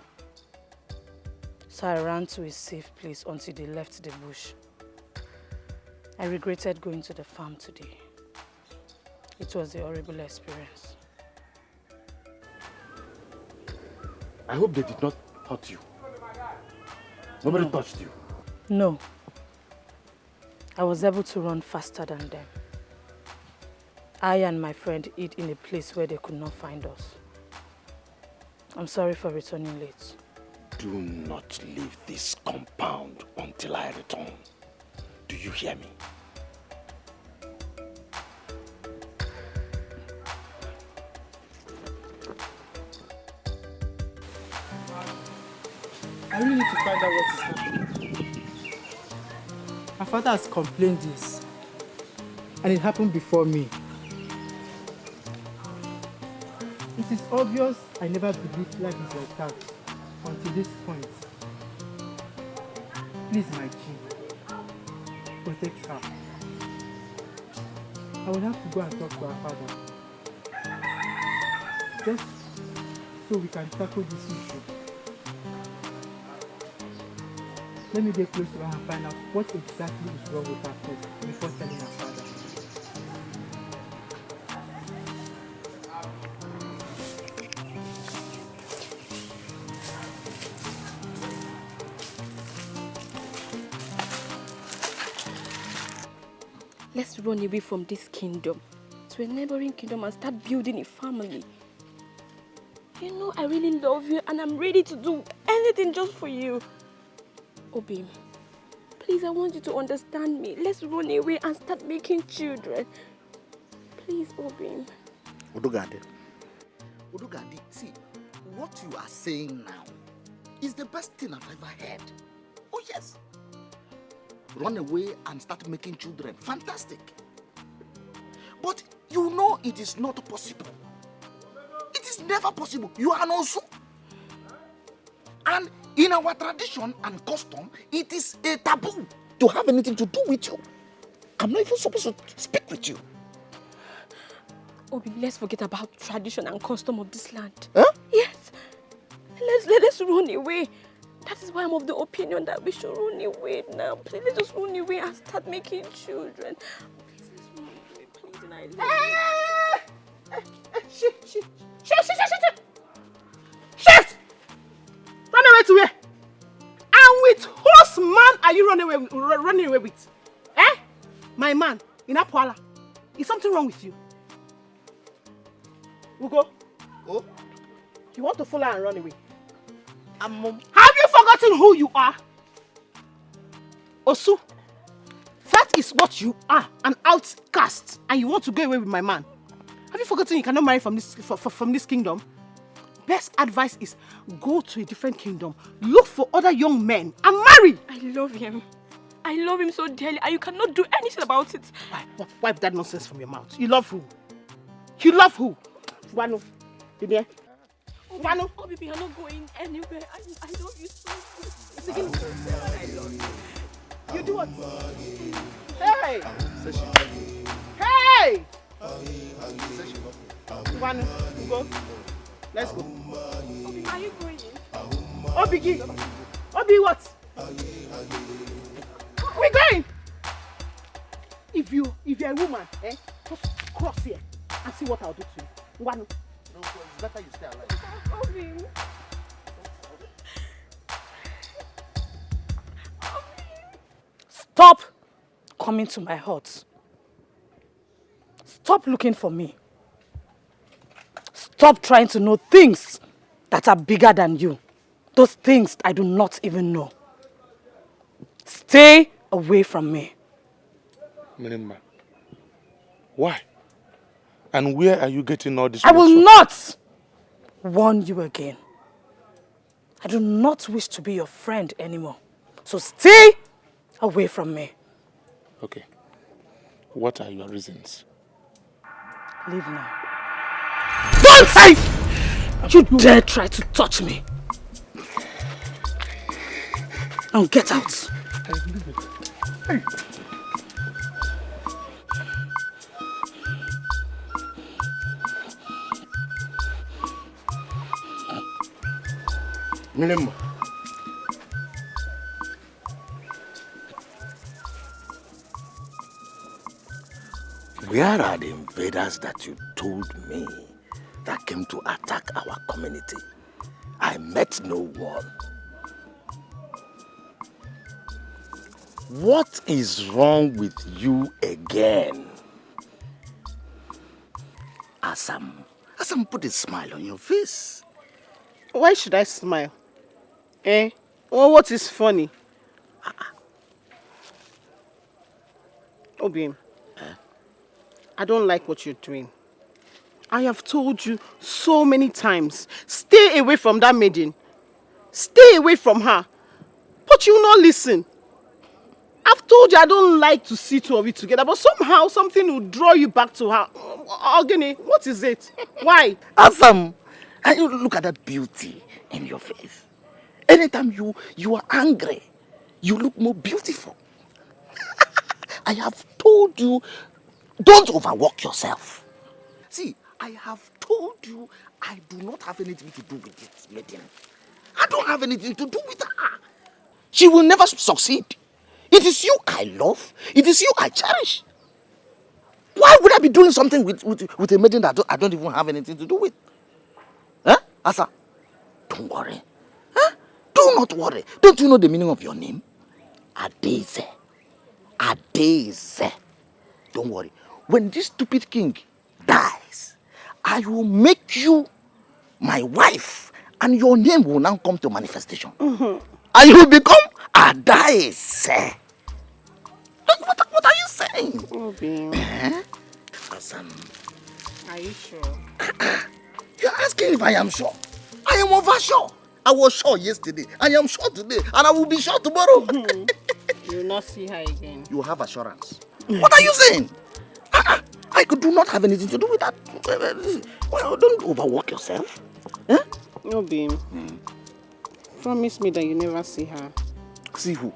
So I ran to a safe place until they left the bush. I regretted going to the farm today. It was a horrible experience. I hope they did not hurt you. Nobody touched you. No. I was able to run faster than them. I and my friend hid in a place where they could not find us. I'm sorry for returning late. Do not leave this compound until I return. Do you hear me? I really need to find out what is happening. My father has complained this, and it happened before me. It is obvious I never believed life is like that until this point. Please, my G, protect her. I will have to go and talk to her father, just so we can tackle this issue. Let me get close to her and find out what exactly is wrong with her first before telling her father. Let's run away from this kingdom to a neighboring kingdom and start building a family. You know, I really love you and I'm ready to do anything just for you. Obi, please, I want you to understand me. Let's run away and start making children. Please, Obi. Udugadi, see, what you are saying now is the best thing I've ever heard. Oh yes. Run away and start making children. Fantastic. But you know it is not possible. It is never possible. You are an Osu. And in our tradition and custom, it is a taboo to have anything to do with you. I'm not even supposed to speak with you. Obi, let's forget about tradition and custom of this land. Huh? Yes. Let's run away. That is why I'm of the opinion that we should run away now. Please, let's just run away and start making children. Please, let's run away, please, and I love you. Shift! Run away to where? And with whose man are you running away with? Eh? My man, in Apuala. Is something wrong with you? Ugo? Oh? You want to follow and run away? Have you forgotten who you are? Osu, that is what you are, an outcast, and you want to go away with my man. Have you forgotten you cannot marry from this kingdom? Best advice is go to a different kingdom, look for other young men, and marry. I love him. I love him so dearly, and you cannot do anything about it. Wipe that nonsense from your mouth. You love who? You love who? Wano, you there? Wano. Oh, baby, you're not going anywhere. I love you so much. I love you. You do what? Hey! Hey! Wano, you go. Let's go. Obi, are you going? Obi, Obi, what? We're going. If you're a woman, just cross here and see what I'll do to you. One. No, it's better you stay alive. Obi. Stop coming to my hut. Stop looking for me. Stop trying to know things that are bigger than you. Those things I do not even know. Stay away from me. Minima, why? And where are you getting all this? I will not warn you again. I do not wish to be your friend anymore. So stay away from me. Okay. What are your reasons? Leave now. Don't say! You dare try to touch me. Now get out. Hey. Minimum. Where are the invaders that you told me that came to attack our community? I met no one. What is wrong with you again? Asam, put a smile on your face. Why should I smile? Eh? Oh, what is funny? Obim, I don't like what you're doing. I have told you so many times, stay away from that maiden. Stay away from her. But you will not listen. I've told you I don't like to see two of you together, but somehow something will draw you back to her. Ogini, what is it? Why? Asam, and you look at that beauty in your face. Anytime you are angry, you look more beautiful. I have told you, don't overwork yourself. See, I have told you I do not have anything to do with this maiden. I don't have anything to do with her. She will never succeed. It is you I love. It is you I cherish. Why would I be doing something with a maiden that I don't even have anything to do with? Huh? Asa, don't worry. Huh? Do not worry. Don't you know the meaning of your name? Adeze. Adeze. Don't worry. When this stupid king dies, I will make you my wife, and your name will now come to manifestation. And you will become Adeze. What are you saying? Obim. Asam. Are you sure? You're asking if I am sure. I am over sure. I was sure yesterday. I am sure today. And I will be sure tomorrow. You will not see her again. You have assurance. What are you saying? I do not have anything to do with that. Well, don't overwork yourself. Huh? Obim. Promise me that you never see her. See who?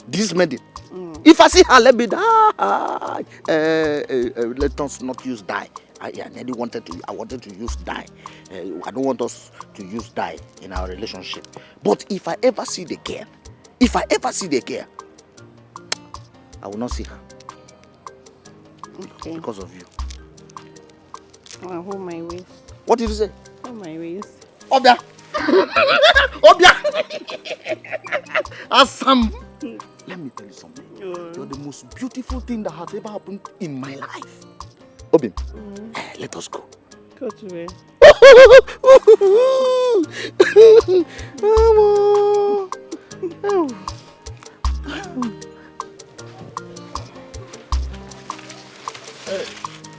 This maiden. If I see her, let me die. Let us not use die. I wanted to use die. I don't want us to use die in our relationship. But if I ever see the girl, I will not see her. Okay. Because of you. I'll hold my waist. What did you say? Hold my waist. Obia! Obia! Asam! Let me tell you something. You're the most beautiful thing that has ever happened in my life. Obim, let us go. Go to where?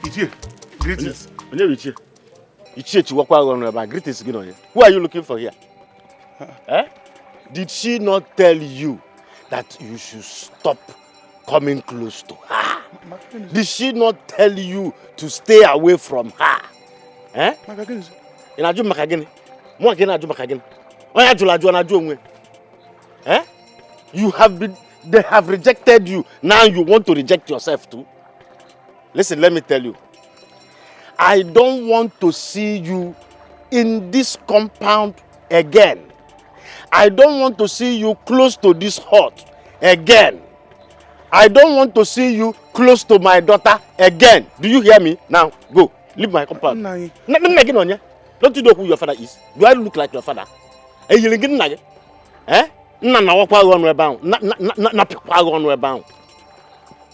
Ichie, greetings. Greetings. Who are you looking for here? Eh? Did she not tell you that you should stop coming close to her? Did she not tell you to stay away from her? Eh? Eh? They have rejected you. Now you want to reject yourself too? Listen, let me tell you. I don't want to see you in this compound again. I don't want to see you close to this hut again. I don't want to see you close to my daughter again. Do you hear me? Now, go. Leave my compound. Don't you know who your father is? Do I look like your father? Eh?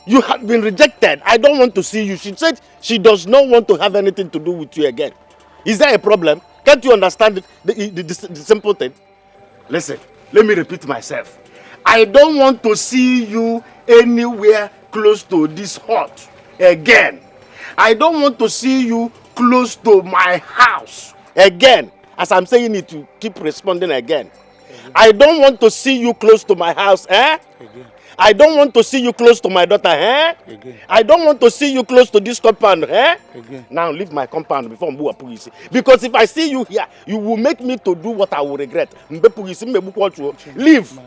You have been rejected. I don't want to see you. She said she does not want to have anything to do with you again. Is there a problem? Can't you understand the simple thing? Listen, let me repeat myself. I don't want to see you anywhere close to this hut again. I don't want to see you close to my house again. As I'm saying it, you keep responding again. I don't want to see you close to my house, eh? Again. I don't want to see you close to my daughter, eh? Again. I don't want to see you close to this compound, eh? Again. Now leave my compound before Mbu Apugisi. Because if I see you here, you will make me to do what I will regret. Leave.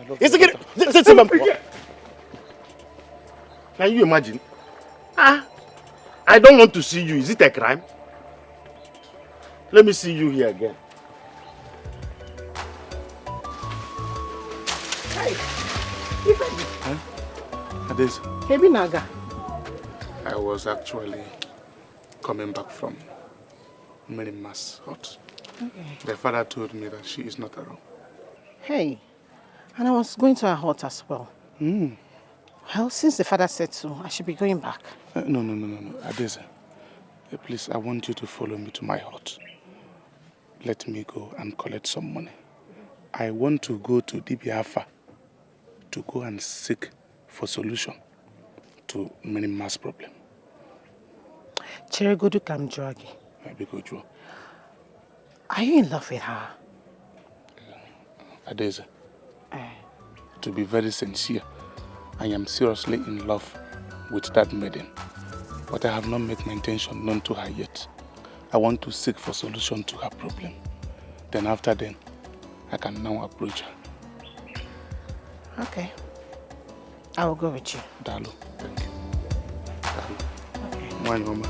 Can you imagine? I don't want to see you. Is it a crime? Let me see you here again. This, Hebi Naga. I was actually coming back from Mirima's hut. Okay. The father told me that she is not around. Hey, and I was going to her hut as well. Well, since the father said so, I should be going back. No, Adeze. Please, I want you to follow me to my hut. Let me go and collect some money. I want to go to Dibiafa to go and seek for solution to Mirima's problem. Cheregodu Kamjoagi. Are you in love with her? Adeze, to be very sincere, I am seriously in love with that maiden. But I have not made my intention known to her yet. I want to seek for solution to her problem. Then after then, I can now approach her. Okay. I will go with you. Dalu, thank you. Dalu. Okay. Mwani mama.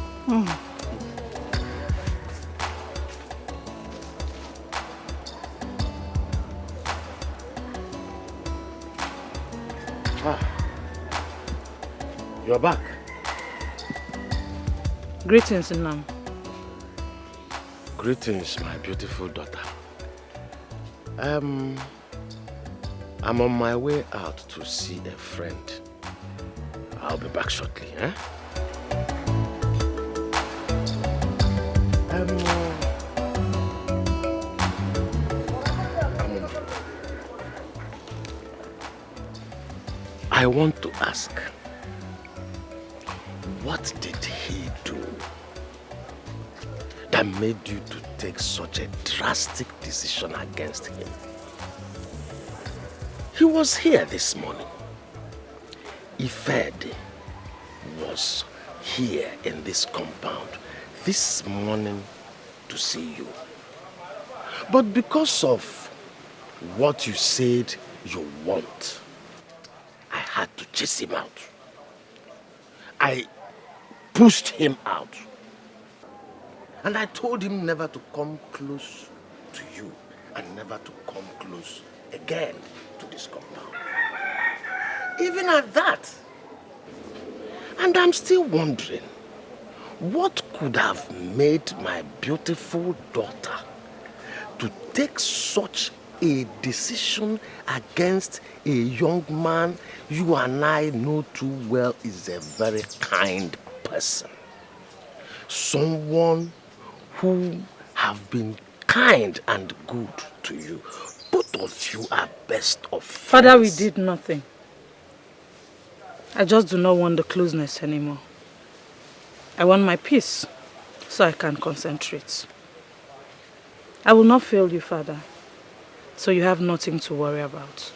You're back. Greetings, Nam. Greetings, my beautiful daughter. I'm on my way out to see a friend. I'll be back shortly, eh? I want to ask, what did he do that made you to take such a drastic decision against him? He was here this morning. Ifede was here in this compound this morning to see you. But because of what you said you want, I had to chase him out. I pushed him out. And I told him never to come close to you and never to come close again to this compound. Even at that. And I'm still wondering, what could have made my beautiful daughter to take such a decision against a young man you and I know too well is a very kind person? Someone who have been kind and good to you. Both of you are best of friends. Father, we did nothing. I just do not want the closeness anymore. I want my peace so I can concentrate. I will not fail you, Father, so you have nothing to worry about.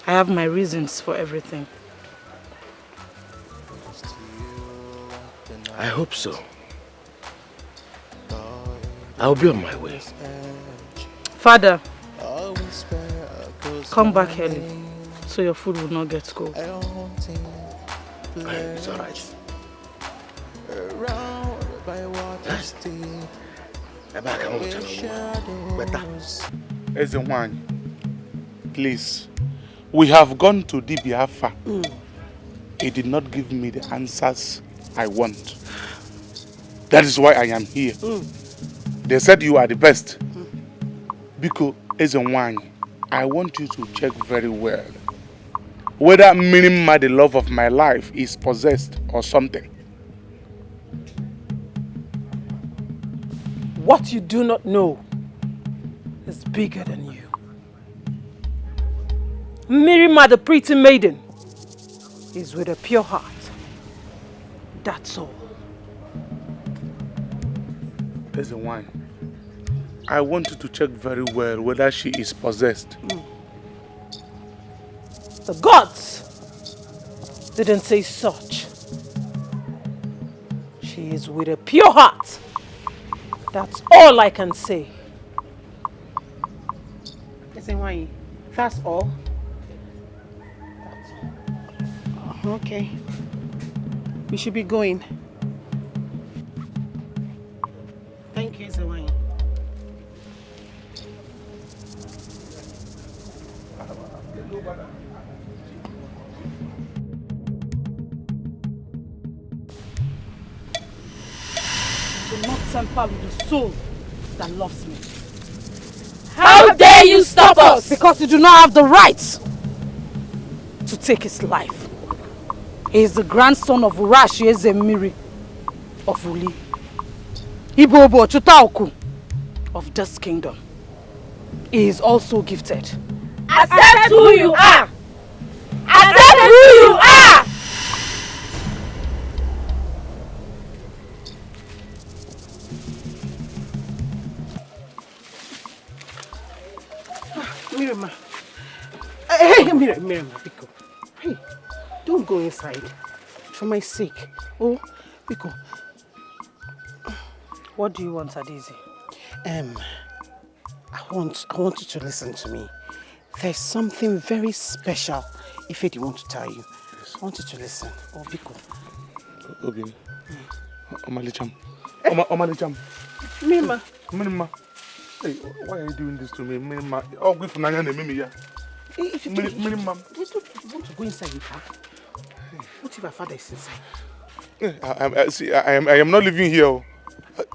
I have my reasons for everything. I hope so. I'll be on my way. Father, come back early so your food will not get cold. It's alright. Please, we have gone to Dibiafa. He did not give me the answers I want. That is why I am here. They said you are the best. Biko Ezenwanyi, I want you to check very well whether Minima, the love of my life, is possessed or something. What you do not know is bigger than you. Mirima, the pretty maiden, is with a pure heart. That's all. Ezenwanyi, I want you to check very well whether she is possessed. The gods didn't say such. She is with a pure heart. That's all I can say. Ezenwanyi, that's all? Okay. We should be going. Thank you, Ezenwanyi. temper with the soul that loves me. How dare you stop us? Because you do not have the right to take his life. He is the grandson of Urashi Ndummiri of Uli, Ibobo Chutaoku of this kingdom. He is also gifted. Accept who you are! Accept who you are! Mirima. Hey, Mirima, Biko. Hey, don't go inside. For my sake. Oh, Biko. What do you want, Adizi? I want you to listen to me. There's something very special Ife want to tell you. I want you to listen. Oh, Biko. Obi. Omalicham. Omalicham. Mirima. Mirima. Hey, why are you doing this to me? Mirima. Oh, good for Nanya and Mimi. If you want to go inside with her, what if her father is inside? I am not living here.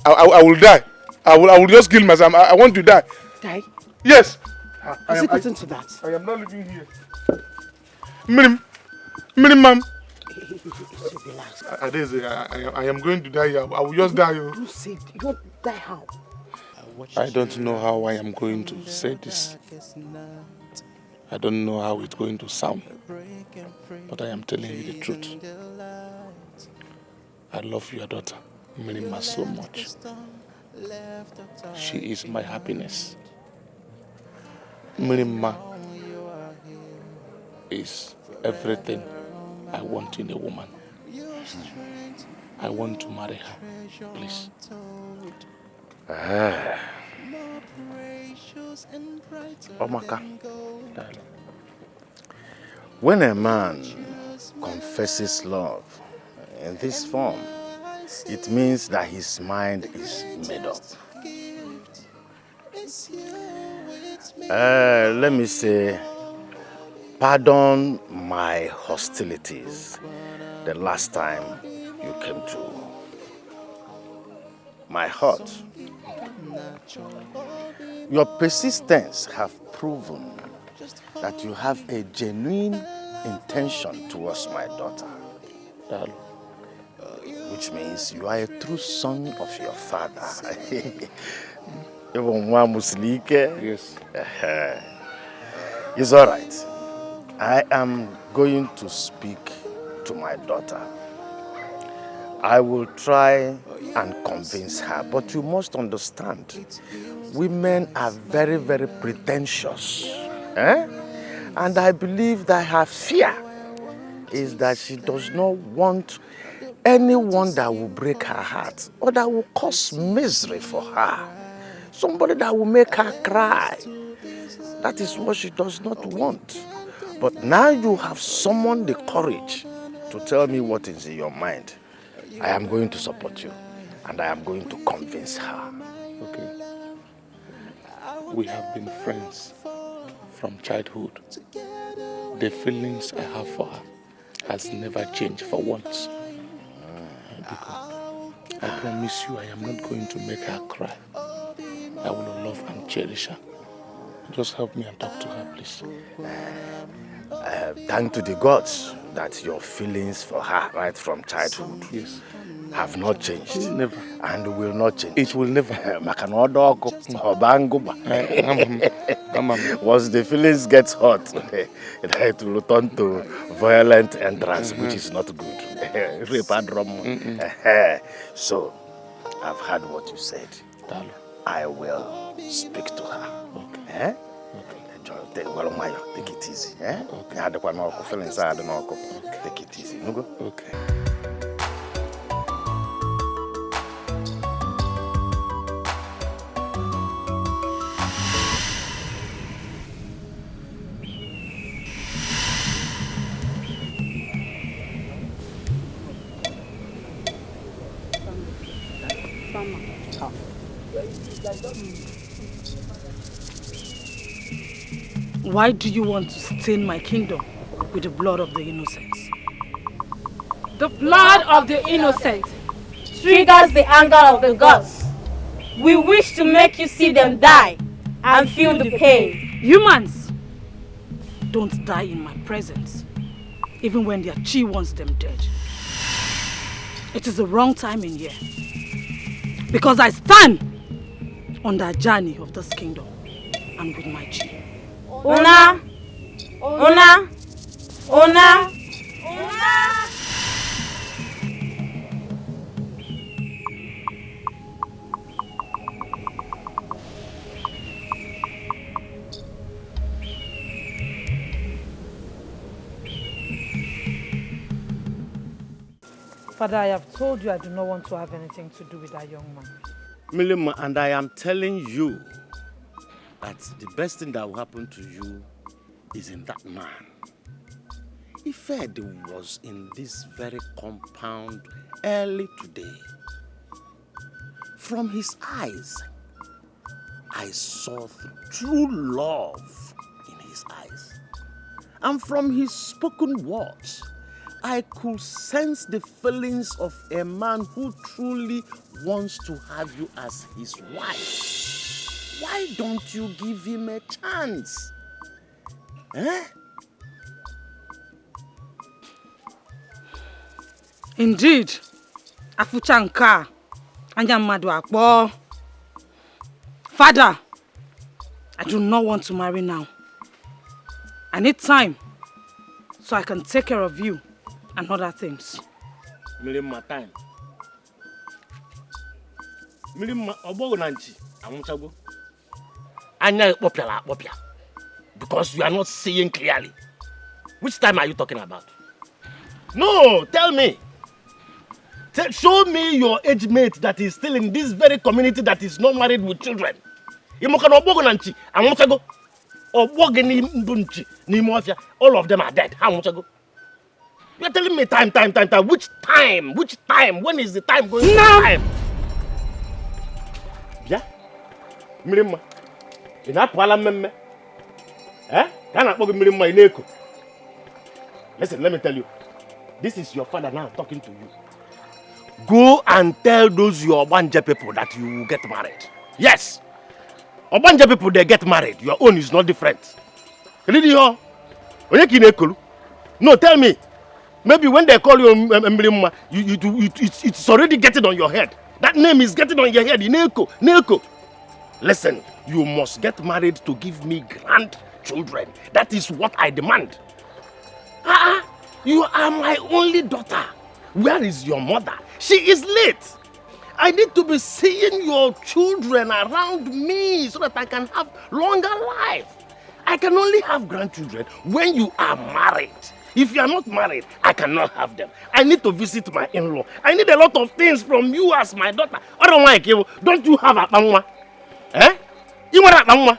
I will die. I will just kill myself. I want to die. Die? Yes. Has it gotten to that? I am not living here. Ma'am. Relax. I am going to die here. I will just die. Don't say it. You won't die how? I don't know how I am going to say this. I don't know how it's going to sound. But I am telling you the truth. I love your daughter, Mirima, so much. She is my happiness. Mirima is everything I want in a woman. I want to marry her, please. Omaka, when a man confesses love in this form, it means that his mind is made up. Let me say, pardon my hostilities the last time you came to my hut. Your persistence have proven that you have a genuine intention towards my daughter. Which means you are a true son of your father. Yes. It's all right. I am going to speak to my daughter. I will try and convince her, but you must understand, women are very, very pretentious. And I believe that her fear is that she does not want anyone that will break her heart or that will cause misery for her. Somebody that will make her cry. That is what she does not want. But now you have summoned the courage to tell me what is in your mind. I am going to support you and I am going to convince her. Okay. We have been friends from childhood. The feelings I have for her has never changed for once. I promise you I am not going to make her cry. I will love and cherish her. Just help me and talk to her, please. Thank to the gods that your feelings for her right from childhood have not changed. Never. And will not change. It will never. Once the feelings get hot, it will turn to violent entrance, which is not good. So, I've heard what you said. I will speak to her. Okay. Take it easy. Take it easy. Okay. Why do you want to stain my kingdom with the blood of the innocent? The blood of the innocent triggers the anger of the gods. We wish to make you see them die and feel the pain. Humans don't die in my presence, even when their chi wants them dead. It is the wrong time in here, because I stand on the journey of this kingdom and with my chi. Una! Una! Una! Una! Father, I have told you I do not want to have anything to do with that young man. Milima, and I am telling you that the best thing that will happen to you is in that man. Ifed was in this very compound early today. From his eyes, I saw true love in his eyes. And from his spoken words, I could sense the feelings of a man who truly wants to have you as his wife. Why don't you give him a chance? Eh? Indeed, Afuchanka, Anyamadu Akbo. Father, I do not want to marry now. I need time so I can take care of you and other things. Milima, time. Milima, obo nanchi, amunchago. Anya popia. Because you are not seeing clearly. Which time are you talking about? No, tell me. Show me your age mate that is still in this very community that is not married with children. All of them are dead. How much ago? You are telling me time. Which time? Which time? When is the time going to time? Yeah? Mirima. Ina pala memme. Eh? Kana pogo mirima ineko. Listen, let me tell you. This is your father now talking to you. Go and tell those your Obanja people that you will get married. Yes. Obanja people, they get married. Your own is not different. No, tell me. Maybe when they call you Mrimma, it's already getting on your head. That name is getting on your head. Neko. Listen, you must get married to give me grandchildren. That is what I demand. You are my only daughter. Where is your mother? She is late. I need to be seeing your children around me so that I can have longer life. I can only have grandchildren when you are married. If you are not married, I cannot have them. I need to visit my in-law. I need a lot of things from you as my daughter. Don't you have a mama? Eh? You want a mama?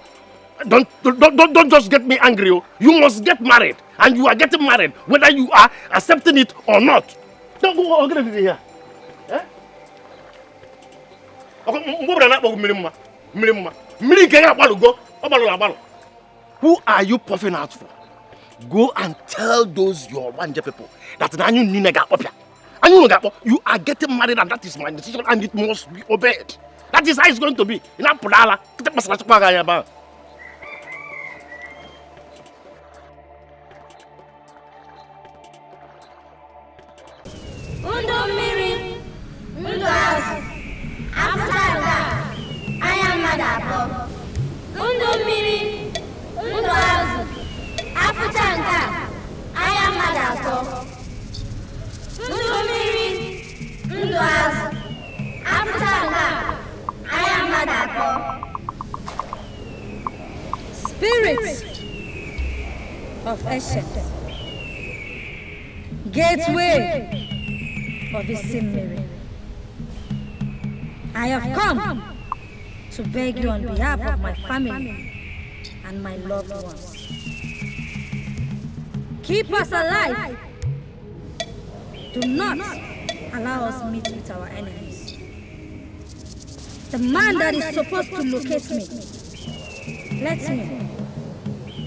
Don't just get me angry. You must get married. And you are getting married whether you are accepting it or not. Don't go get it here. Eh? Who are you puffing out for? Go and tell those your Wanja people that you are getting married and that is my decision and it must be obeyed. That is how it's going to be. Ndummiri, Nduazu, Afutanga, Ayamadabo. Ndummiri, Nduazu, Afutanga, Ayamadabo. Ndummiri, Nduazu, Afutanga, Ayamadabo. Spirits of Eshet, gateway of Ndummiri, I have come to beg you on behalf of my family and my loved ones. Keep us alive. Do not allow us to meet with our enemies. The man that is supposed to locate me, let him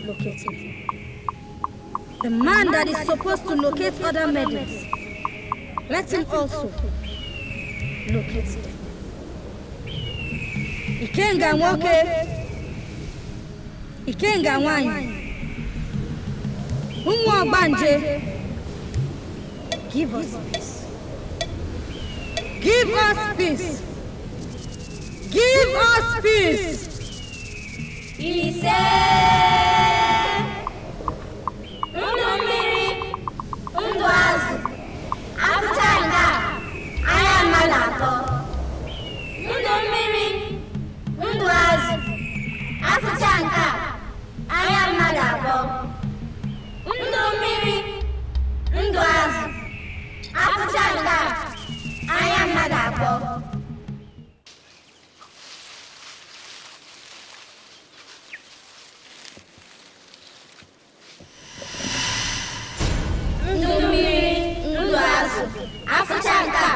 locate me. The man that is supposed to locate other maidens, let him also locate them. Ikenga nwoke, Ikenga nwanyi, ụmụ ọgbanje. Give us peace. Give us peace. Give us peace. Ise. Ndummiri, ndụ azụ, afụcha nga, anya mmadụ atọ. Ndummiri, ndụ azụ, afụcha nga, anya mmadụ abụọ. Ndummiri, ndụ azụ, afụcha nga, anya mmadụ abụọ. Ndummiri, ndụ azụ, afụcha nga,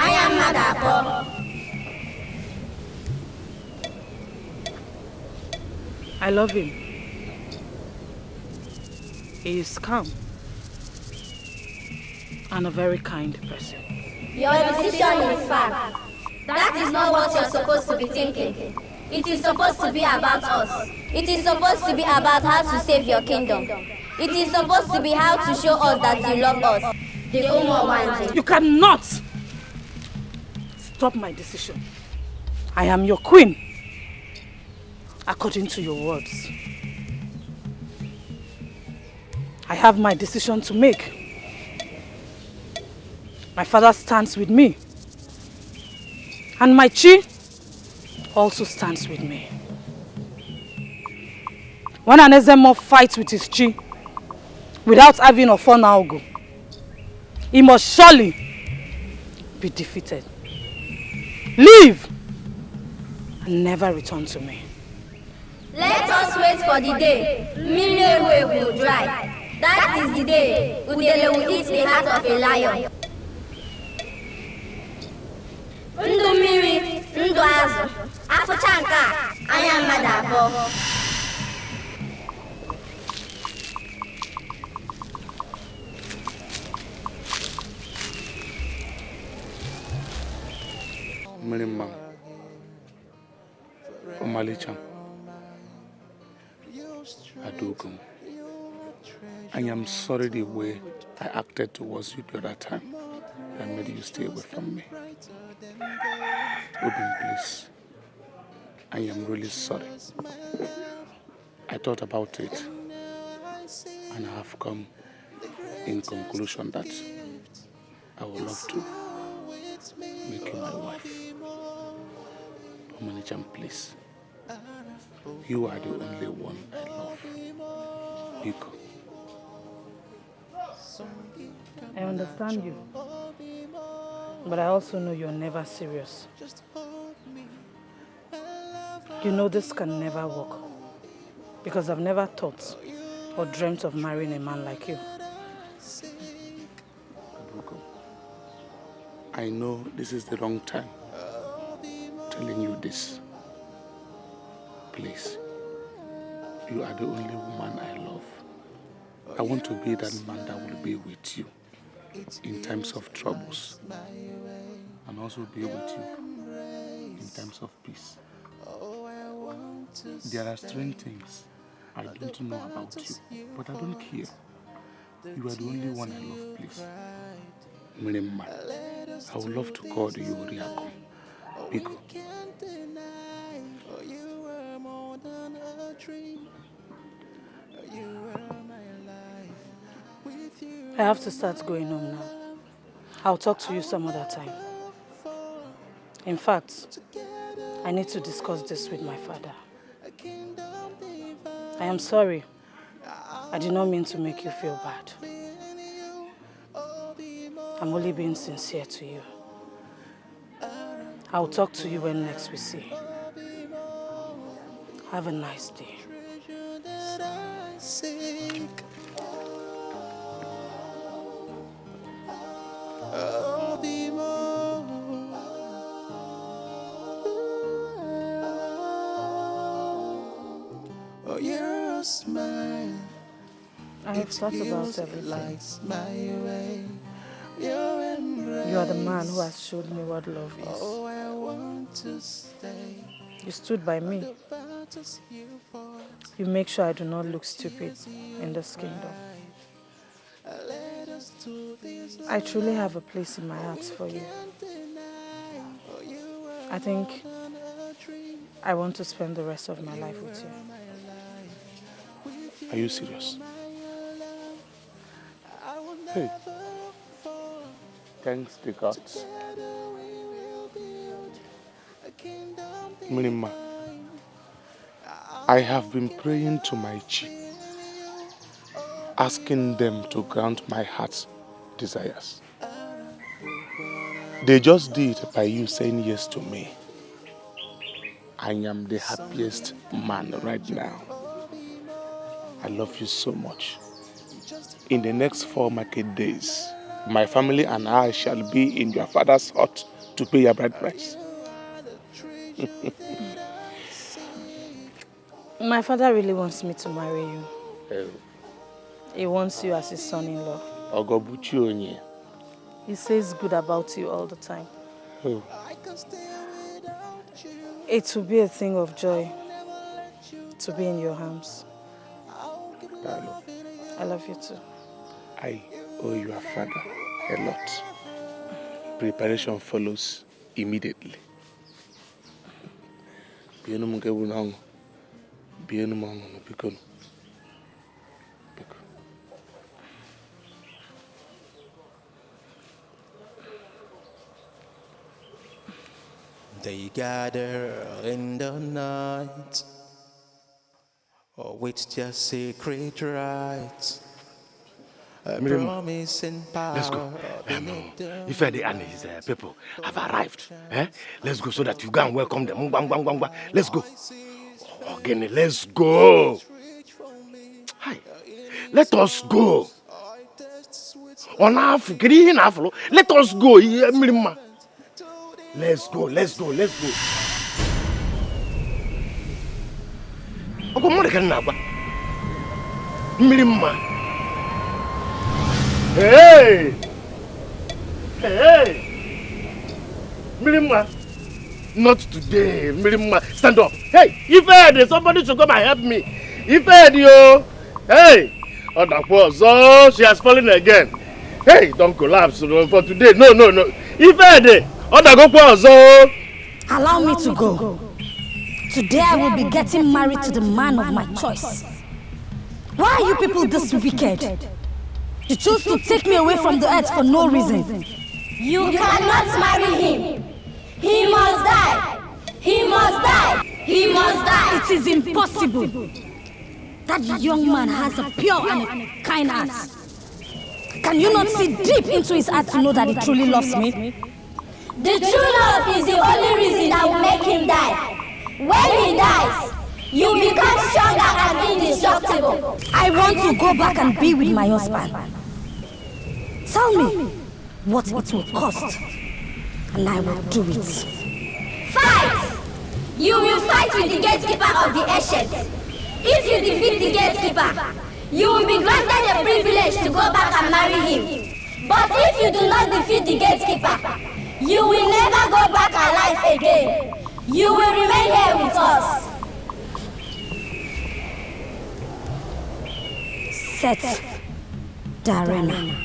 anya mmadụ abụọ. I love him. He is calm and a very kind person. Your decision is far. That is not what you're supposed to be thinking. It is supposed to be about us. It is supposed to be about how to save your kingdom. It is supposed to be how to show us that you love us. The Umawanje. You cannot stop my decision. I am your queen, according to your words. I have my decision to make. My father stands with me, and my chi also stands with me. When an Ezemo fights with his chi without having a Fonaogo, he must surely be defeated. Leave and never return to me. Let us wait for the day Minewe will dry. That is the day Udele will eat the heart of a lion. Ndummiri, ndụ azụ, afụcha nke a, anya mmadụ abụọ. Mma, Omalicham, Adukum, I am sorry the way I acted towards you the other time that made you stay away from me. Odin, please, I am really sorry. I thought about it and I have come in conclusion that I would love to make you my wife. Omalicham, please. You are the only one I love. Biko. I understand you, but I also know you're never serious. You know this can never work, because I've never thought or dreamt of marrying a man like you. Biko, I know this is the wrong time telling you this. Please, you are the only woman I love. I want to be that man that will be with you in times of troubles and also be with you in times of peace. There are strange things I don't know about you, but I don't care. You are the only one I love, please. Mremma, I would love to call you Riako. Biko. I have to start going home now. I'll talk to you some other time. In fact, I need to discuss this with my father. I am sorry. I did not mean to make you feel bad. I'm only being sincere to you. I'll talk to you when next we see. Have a nice day. I have thought about everything. You are the man who has showed me what love is. You stood by me. You make sure I do not look stupid in this kingdom. I truly have a place in my heart for you. I think I want to spend the rest of my life with you. Are you serious? Hey. Thanks to God. Mrima, I have been praying to my chief, asking them to grant my heart's desires. They just did by you saying yes to me. I am the happiest man right now. I love you so much. In the next 4 market days, my family and I shall be in your father's hut to pay your bride price. My father really wants me to marry you. Oh. He wants you as his son-in-law. Ogobuchi. He says good about you all the time. Oh. It will be a thing of joy to be in your arms. I love you too. I owe your father a lot. Preparation follows immediately. They gather in the night, with their secret rites. Let's go. If Eddie and his people have arrived, let's go so that you go and welcome them. Let's go. Again, let's go. Hi. Let us go. Let us go. Let's go. Hey! Mirima! Not today, Mirima. Stand up. Hey! If somebody should come and help me. Yo! Hey! Oh, she has fallen again. Hey! Don't collapse for today. No. Allow me to go. Today I will be getting married to the man of my choice. Why are you people this wicked? You choose to take me away from the earth for no reason. You cannot marry him. He must die. He must die. He must die. It is impossible. That young man has a pure and a kind heart. Can you not see deep into his heart to know that he truly loves me? The true love is the only reason that will make him die. When he dies, you become stronger and indestructible. I want to go back and be with my husband. Tell me what it will cost, and I will do it. Fight! You will fight with the gatekeeper of the ancient. If you defeat the gatekeeper, you will be granted a privilege to go back and marry him. But if you do not defeat the gatekeeper, you will never go back alive again. You will remain here with us. Set Darena.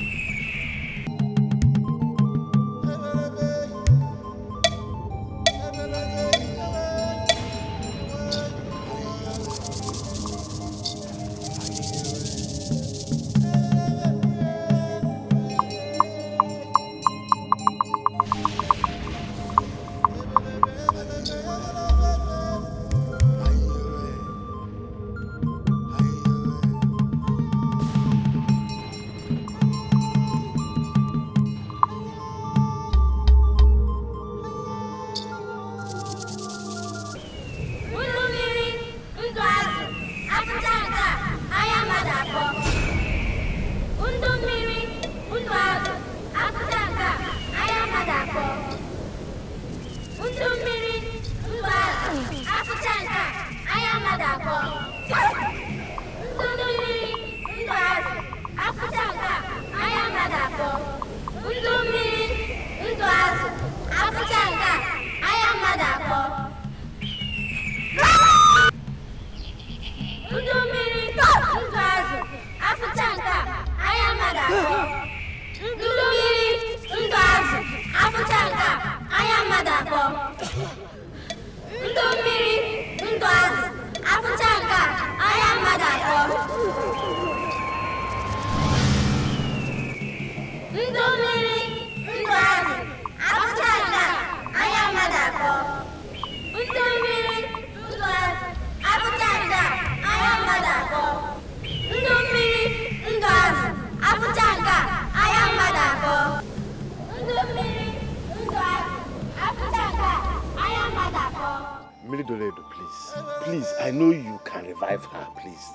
Doledo, please. Please, I know you can revive her, please.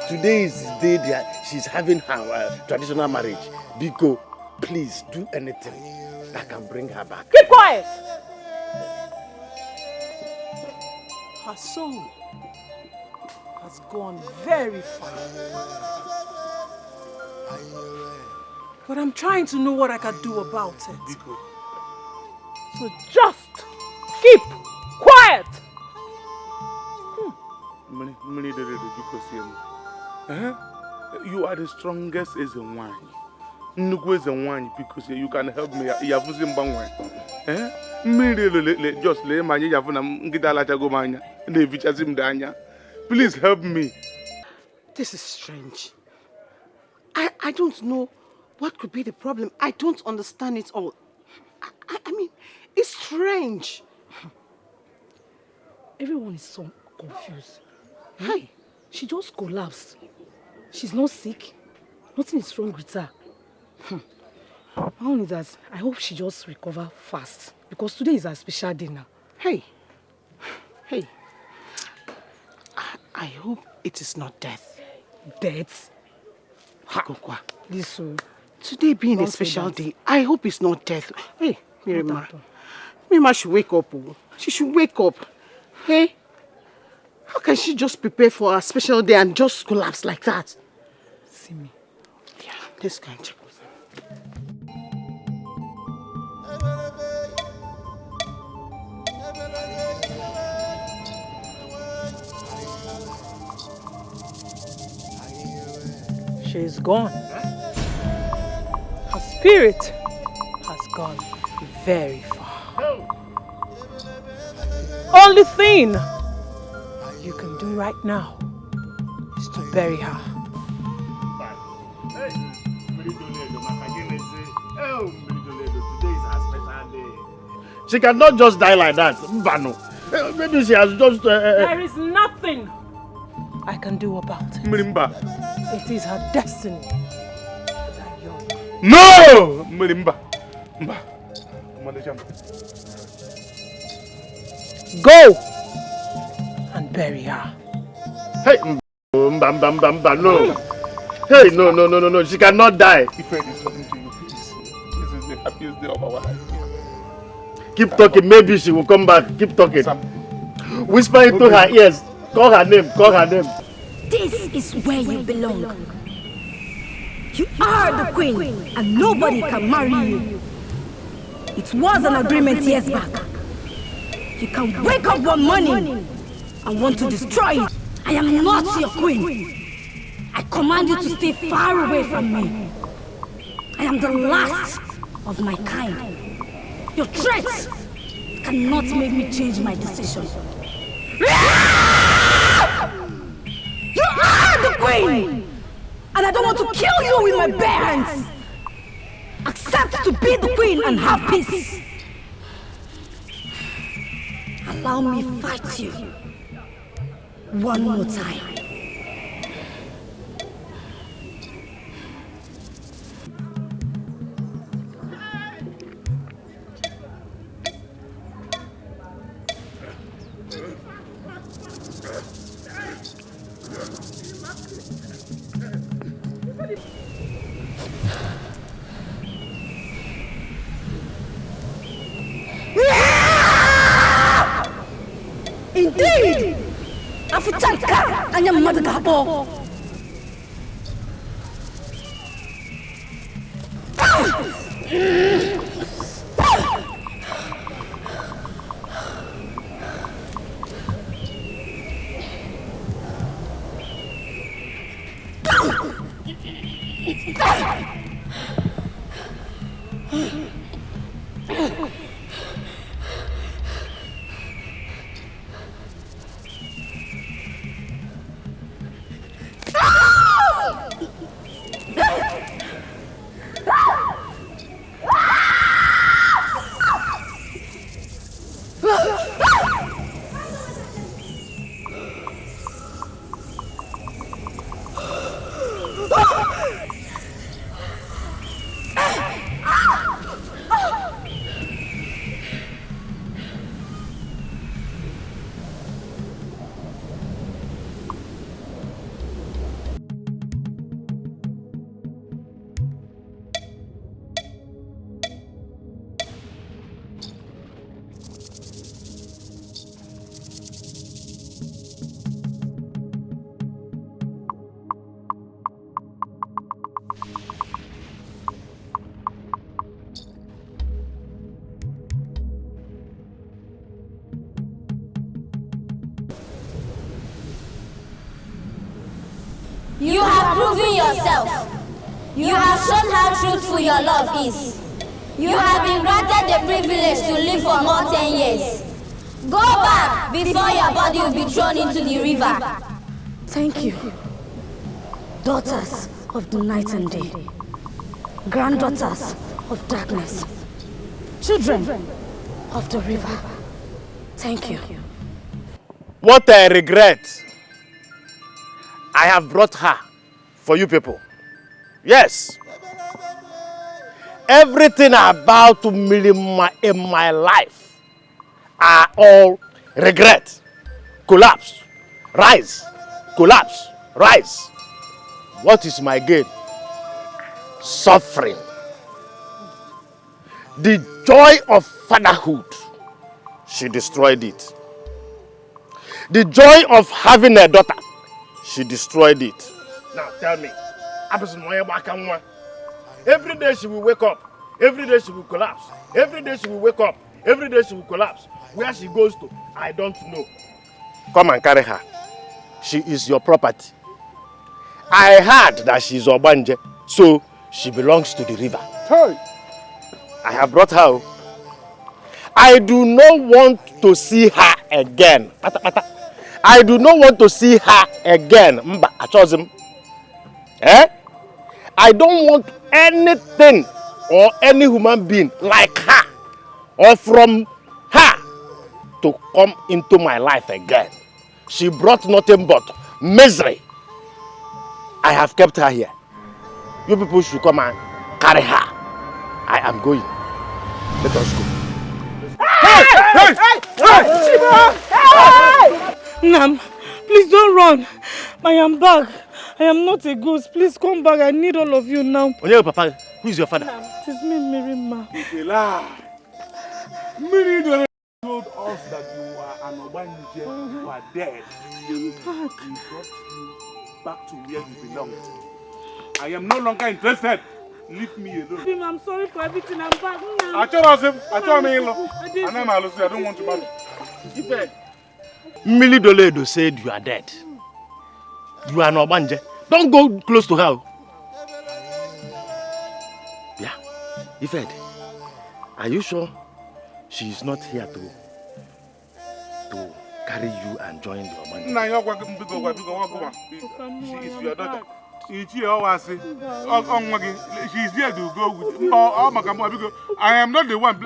Today is the day that she's having her traditional marriage. Biko, please do anything that can bring her back. Keep quiet! Her soul has gone very far. But I'm trying to know what I can do about it. So just keep quiet! You are the strongest as a wine. Nnukwu as a wine because you can help me. You have seen bangwe. Just lay my yavuna ngida lacha go manya. Ne vichazim danya. Please help me. This is strange. I don't know what could be the problem. I don't understand it all. I mean, it's strange. Everyone is so confused. Hey, she just collapsed. She's not sick. Nothing is wrong with her. Only that, I hope she just recover fast. Because today is a special day now. Hey. I hope it is not death. Death? Kokwa. Listen. Today being a special day, I hope it's not death. Hey, Mirima should wake up. She should wake up. Hey? How can she just prepare for a special day and just collapse like that? See me. Yeah, let's go and check with her. She's gone. Her spirit has gone very far. Only thing you can do right now is to bury her. She cannot just die like that. Maybe she has just... There is nothing I can do about it. It is her destiny. No! Go and bury her. Hey, no. Hey, no. She cannot die. If I is talking to you, please. This is the happiest day of our life. Keep talking. Maybe she will come back. Keep talking. Whisper into her ears. Call her name. This is where you belong. You are the queen, and nobody can marry you. It was an agreement years back. You can wake up one morning and want to destroy it. I am not your queen. I command you to stay far away from me. I am the last of my kind. Your threats cannot make me change my decision. You are the queen! And I don't want to kill you with my bare hands! Accept to be the queen and have peace! Allow me to fight you one more time. Indeed! Afuchanka and your mother Gabo! You have proven yourself. You have shown how truthful your love is. You have been granted the privilege to live for more 10 years. Go back before your body will be thrown into the river. Thank you, daughters of the night and day, granddaughters of darkness, children of the river. Thank you. What I regret, I have brought her for you people. Yes. Everything about me in my life are all regret. Collapse, rise, collapse, rise. What is my gain? Suffering. The joy of fatherhood, she destroyed it. The joy of having a daughter, she destroyed it. Now tell me, every day she will wake up, every day she will collapse, every day she will wake up, every day she will collapse. Where she goes to, I don't know. Come and carry her. She is your property. I heard that she is Obanje, so she belongs to the river. Hey. I have brought her. I do not want to see her again. I do not want to see her again. I chose him. Eh? I don't want anything or any human being like her or from her to come into my life again. She brought nothing but misery. I have kept her here. You people should come and carry her. I am going. Let us go. Hey! Nam, please don't run. I am back. I am not a ghost. Please come back. I need all of you now. Papa, who is your father? It is me, Mirima. Many told us that you are an Obanije, you are dead. We brought you back to where you belonged. I am no longer interested. Leave me alone. I'm sorry for everything. I'm back now. I told me, I don't want to marry. Millie Doledo said you are dead. You are an Obanje. Don't go close to her. Yeah, Ifed, are you sure she is not here to carry you and join the Obanje? She is your daughter. She is here to go with. I am not the one.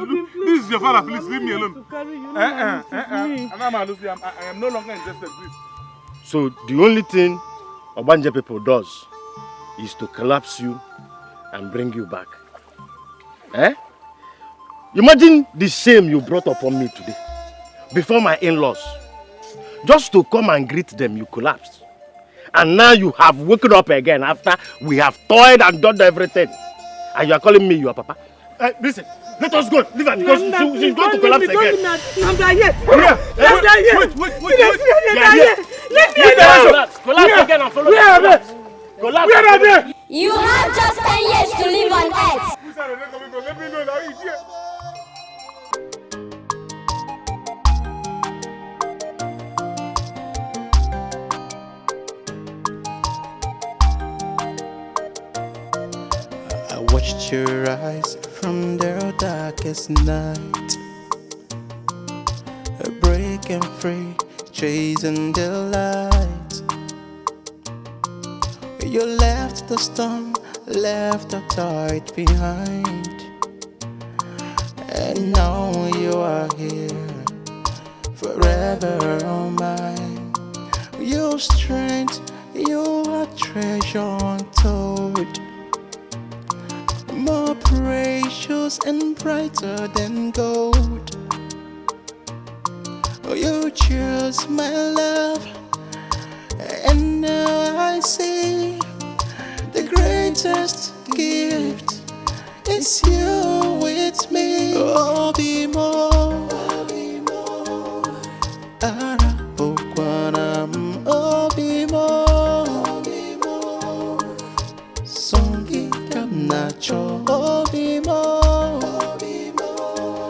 This is your father. Please leave me alone. I am no longer interested. Please. So the only thing Obanje people does is to collapse you and bring you back. Eh? Imagine the shame you brought upon me today before my in-laws. Just to come and greet them, you collapsed. And now you have woken up again after we have toiled and done everything. And you are calling me your papa. Listen, let us go. Leave her because she's going to collapse again. Let me alone. Collapse again and follow me. Collapse again. You have just 10 years to live on earth. I watched you rise from the darkest night, breaking free, chasing the light. You left the storm, left the tide behind, and now you are here, forever on mine. Your strength, your treasure untold, more precious and brighter than gold. Oh, you choose my love, and now I see the greatest gift is you.